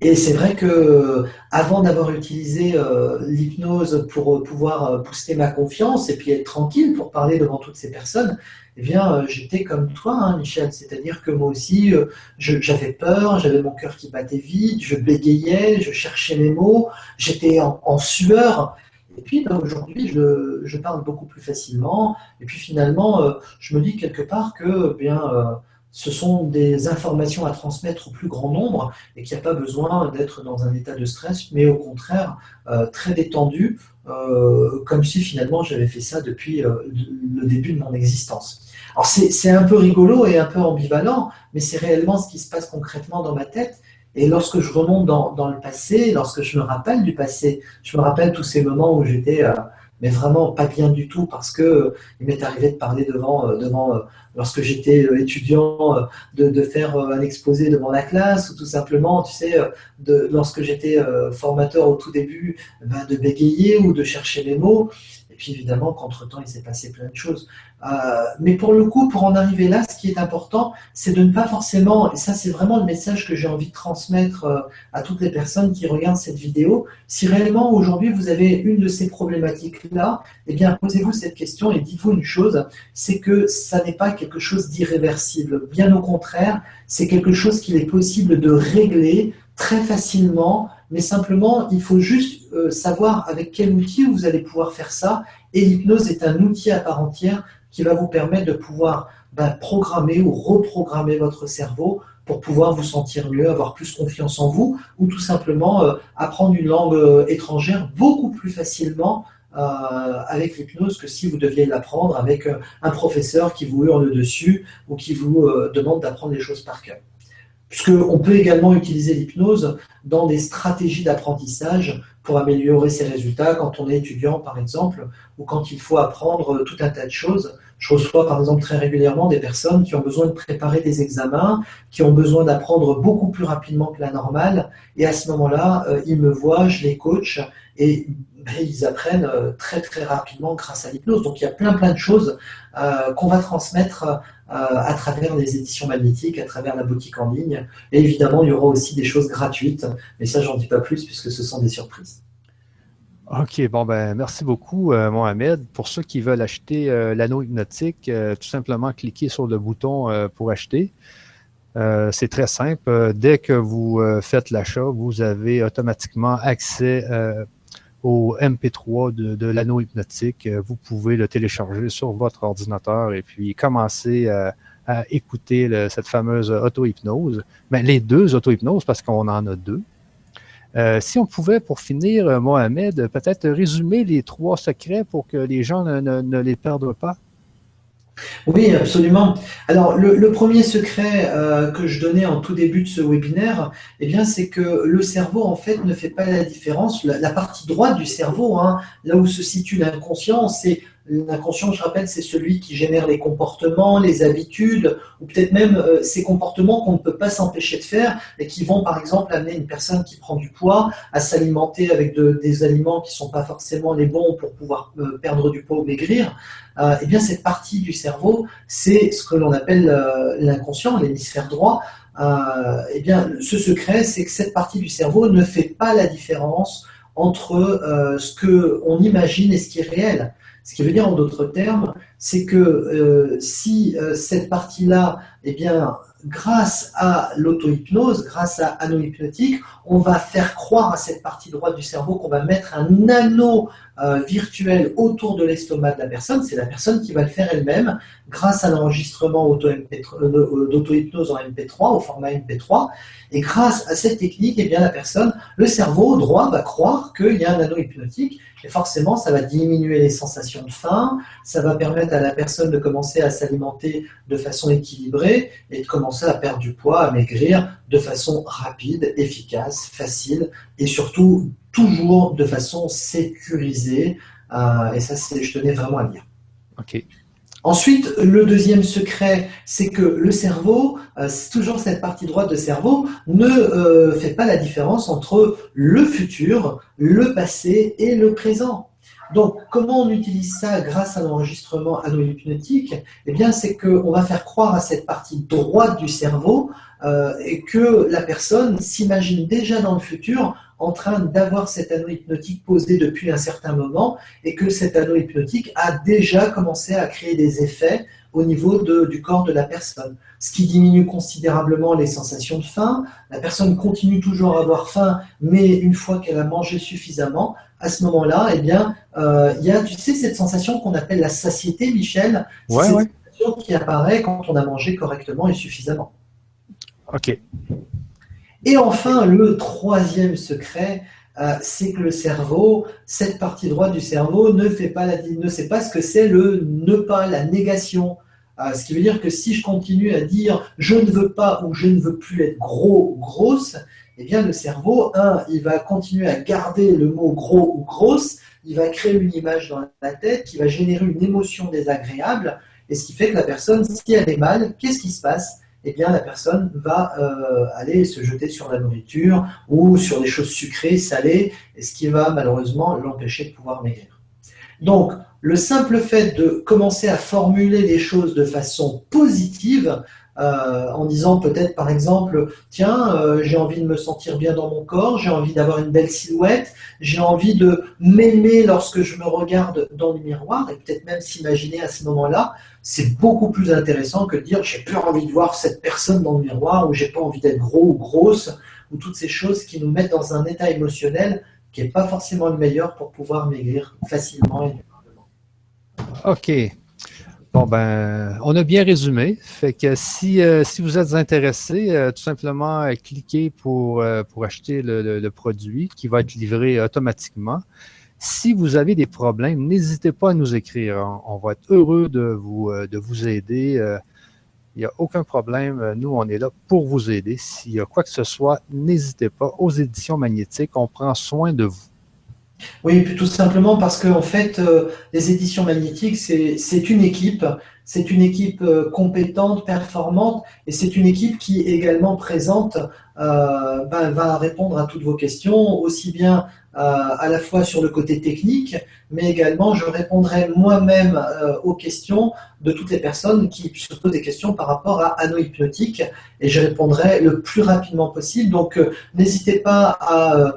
Et c'est vrai que avant d'avoir utilisé l'hypnose pour pouvoir booster ma confiance et puis être tranquille pour parler devant toutes ces personnes, eh bien, j'étais comme toi, hein, Michel. C'est-à-dire que moi aussi, j'avais peur, j'avais mon cœur qui battait vite, je bégayais, je cherchais mes mots, j'étais en sueur. Et puis ben, aujourd'hui, je parle beaucoup plus facilement. Et puis finalement, je me dis quelque part que ce sont des informations à transmettre au plus grand nombre et qu'il n'y a pas besoin d'être dans un état de stress, mais au contraire, très détendu, comme si finalement j'avais fait ça depuis le début de mon existence. Alors c'est un peu rigolo et un peu ambivalent, mais c'est réellement ce qui se passe concrètement dans ma tête. Et lorsque je remonte dans le passé, lorsque je me rappelle du passé, je me rappelle tous ces moments où j'étais mais vraiment pas bien du tout parce que il m'est arrivé de parler devant lorsque j'étais étudiant, de faire un exposé devant la classe ou tout simplement, tu sais, lorsque j'étais formateur au tout début, de bégayer ou de chercher les mots. Et puis évidemment qu'entre-temps, il s'est passé plein de choses. Mais pour le coup, pour en arriver là, ce qui est important, c'est de ne pas forcément, et ça c'est vraiment le message que j'ai envie de transmettre à toutes les personnes qui regardent cette vidéo, si réellement aujourd'hui vous avez une de ces problématiques-là, eh bien posez-vous cette question et dites-vous une chose, c'est que ça n'est pas quelque chose d'irréversible. Bien au contraire, c'est quelque chose qu'il est possible de régler très facilement, mais simplement, il faut juste savoir avec quel outil vous allez pouvoir faire ça. Et l'hypnose est un outil à part entière qui va vous permettre de pouvoir programmer ou reprogrammer votre cerveau pour pouvoir vous sentir mieux, avoir plus confiance en vous, ou tout simplement apprendre une langue étrangère beaucoup plus facilement avec l'hypnose que si vous deviez l'apprendre avec un professeur qui vous hurle dessus ou qui vous demande d'apprendre les choses par cœur. Puisqu'on peut également utiliser l'hypnose dans des stratégies d'apprentissage pour améliorer ses résultats quand on est étudiant, par exemple, ou quand il faut apprendre tout un tas de choses. Je reçois, par exemple, très régulièrement des personnes qui ont besoin de préparer des examens, qui ont besoin d'apprendre beaucoup plus rapidement que la normale, et à ce moment-là, ils me voient, je les coach, et ils apprennent très très rapidement grâce à l'hypnose. Donc il y a plein de choses qu'on va transmettre à travers les éditions magnétiques, à travers la boutique en ligne. Et évidemment, il y aura aussi des choses gratuites, mais ça, j'en dis pas plus puisque ce sont des surprises. OK, bon, ben merci beaucoup, Mohamed. Pour ceux qui veulent acheter l'anneau hypnotique, tout simplement cliquez sur le bouton pour acheter. C'est très simple. Dès que vous faites l'achat, vous avez automatiquement accès au MP3 de l'anneau hypnotique. Vous pouvez le télécharger sur votre ordinateur et puis commencer à écouter cette fameuse auto-hypnose. Mais les deux auto-hypnoses, parce qu'on en a deux. Si on pouvait, pour finir, Mohamed, peut-être résumer les 3 secrets pour que les gens ne les perdent pas. Oui, absolument. Alors, le premier secret que je donnais en tout début de ce webinaire, eh bien, c'est que le cerveau, en fait, ne fait pas la différence. La partie droite du cerveau, hein, là où se situe l'inconscient, c'est l'inconscient, je rappelle, c'est celui qui génère les comportements, les habitudes, ou peut-être même ces comportements qu'on ne peut pas s'empêcher de faire et qui vont, par exemple, amener une personne qui prend du poids à s'alimenter avec des aliments qui ne sont pas forcément les bons pour pouvoir perdre du poids ou maigrir. Eh bien, cette partie du cerveau, c'est ce que l'on appelle l'inconscient, l'hémisphère droit. Eh bien, ce secret, c'est que cette partie du cerveau ne fait pas la différence entre ce qu'on imagine et ce qui est réel. Ce qui veut dire en d'autres termes, c'est que si cette partie-là, eh bien, grâce à l'auto-hypnose, grâce à anneau hypnotique, on va faire croire à cette partie droite du cerveau qu'on va mettre un anneau virtuel autour de l'estomac de la personne. C'est la personne qui va le faire elle-même grâce à l'enregistrement d'auto-hypnose en MP3, au format MP3. Et grâce à cette technique, eh bien, la personne, le cerveau droit va croire qu'il y a un anneau hypnotique. Et forcément, ça va diminuer les sensations de faim, ça va permettre à la personne de commencer à s'alimenter de façon équilibrée et de commencer à perdre du poids, à maigrir de façon rapide, efficace, facile et surtout toujours de façon sécurisée Et ça, je tenais vraiment à le dire. OK. Ensuite, le deuxième secret, c'est que le cerveau, toujours cette partie droite de cerveau, ne fait pas la différence entre le futur, le passé et le présent. Donc, comment on utilise ça grâce à l'enregistrement hypnotique? Eh bien, c'est qu'on va faire croire à cette partie droite du cerveau et que la personne s'imagine déjà dans le futur en train d'avoir cet anneau hypnotique posé depuis un certain moment et que cet anneau hypnotique a déjà commencé à créer des effets au niveau du corps de la personne, ce qui diminue considérablement les sensations de faim. La personne continue toujours à avoir faim, mais une fois qu'elle a mangé suffisamment, à ce moment-là, eh bien, il y a, tu sais, cette sensation qu'on appelle la satiété, Michel. C'est cette sensation qui apparaît quand on a mangé correctement et suffisamment. OK. Et enfin, le troisième secret, c'est que le cerveau, cette partie droite du cerveau, ne sait pas ce que c'est le ne pas, la négation. Ce qui veut dire que si je continue à dire je ne veux pas ou je ne veux plus être gros ou grosse, eh bien le cerveau, il va continuer à garder le mot gros ou grosse, il va créer une image dans la tête qui va générer une émotion désagréable, et ce qui fait que la personne, si elle est mal, qu'est-ce qui se passe? Eh bien, la personne va aller se jeter sur la nourriture ou sur des choses sucrées, salées, et ce qui va malheureusement l'empêcher de pouvoir maigrir. Donc, le simple fait de commencer à formuler les choses de façon positive, en disant peut-être par exemple, tiens, j'ai envie de me sentir bien dans mon corps, j'ai envie d'avoir une belle silhouette, j'ai envie de m'aimer lorsque je me regarde dans le miroir, et peut-être même s'imaginer à ce moment-là, c'est beaucoup plus intéressant que de dire j'ai plus envie de voir cette personne dans le miroir, ou j'ai pas envie d'être gros ou grosse, ou toutes ces choses qui nous mettent dans un état émotionnel qui n'est pas forcément le meilleur pour pouvoir maigrir facilement et durablement. OK. Bon, ben, on a bien résumé. Fait que si vous êtes intéressé, tout simplement, cliquez pour acheter le produit qui va être livré automatiquement. Si vous avez des problèmes, n'hésitez pas à nous écrire. On va être heureux de vous aider. Il n'y a aucun problème. Nous, on est là pour vous aider. S'il y a quoi que ce soit, n'hésitez pas. Aux éditions magnétiques, on prend soin de vous. Oui, puis tout simplement parce qu'en fait, les éditions magnétiques, c'est une équipe. C'est une équipe compétente, performante, et c'est une équipe qui également présente, va répondre à toutes vos questions, aussi bien à la fois sur le côté technique, mais également je répondrai moi-même aux questions de toutes les personnes qui se posent des questions par rapport à anneau hypnotique, et je répondrai le plus rapidement possible. Donc n'hésitez pas à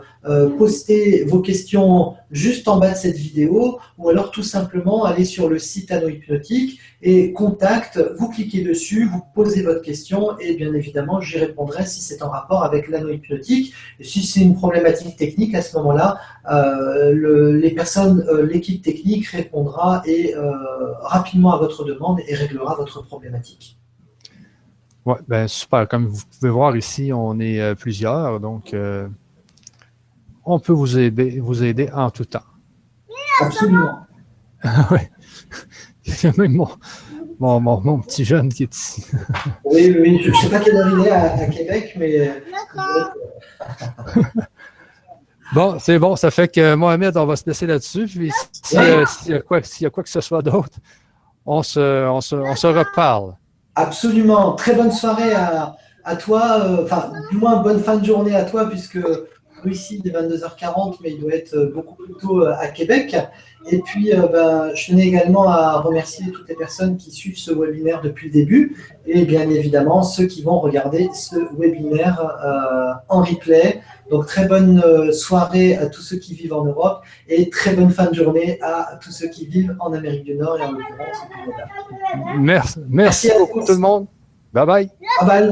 poster vos questions juste en bas de cette vidéo, ou alors tout simplement aller sur le site Anneau Hypnotique et contact, vous cliquez dessus, vous posez votre question et bien évidemment j'y répondrai si c'est en rapport avec l'anneau hypnotique. Et si c'est une problématique technique, à ce moment-là, les personnes, l'équipe technique répondra rapidement à votre demande et réglera votre problématique. Oui, ben super. Comme vous pouvez voir ici, on est plusieurs, donc on peut vous aider en tout temps. Absolument. Oui. Il y a même mon petit jeune qui est ici. Oui, oui, je ne sais pas quelle heure il est à Québec, mais... Bon, c'est bon. Ça fait que Mohamed, on va se laisser là-dessus. Puis s'il y a quoi que ce soit d'autre, on se reparle. Absolument. Très bonne soirée à toi. Enfin, du moins, bonne fin de journée à toi, puisque nous, ici, il est 22h40, mais il doit être beaucoup plus tôt à Québec. Et puis, je tenais également à remercier toutes les personnes qui suivent ce webinaire depuis le début. Et bien évidemment, ceux qui vont regarder ce webinaire en replay. Donc, très bonne soirée à tous ceux qui vivent en Europe et très bonne fin de journée à tous ceux qui vivent en Amérique du Nord et en l'occurrence au Canada. Merci beaucoup tout le monde. Bye bye. Bye bye.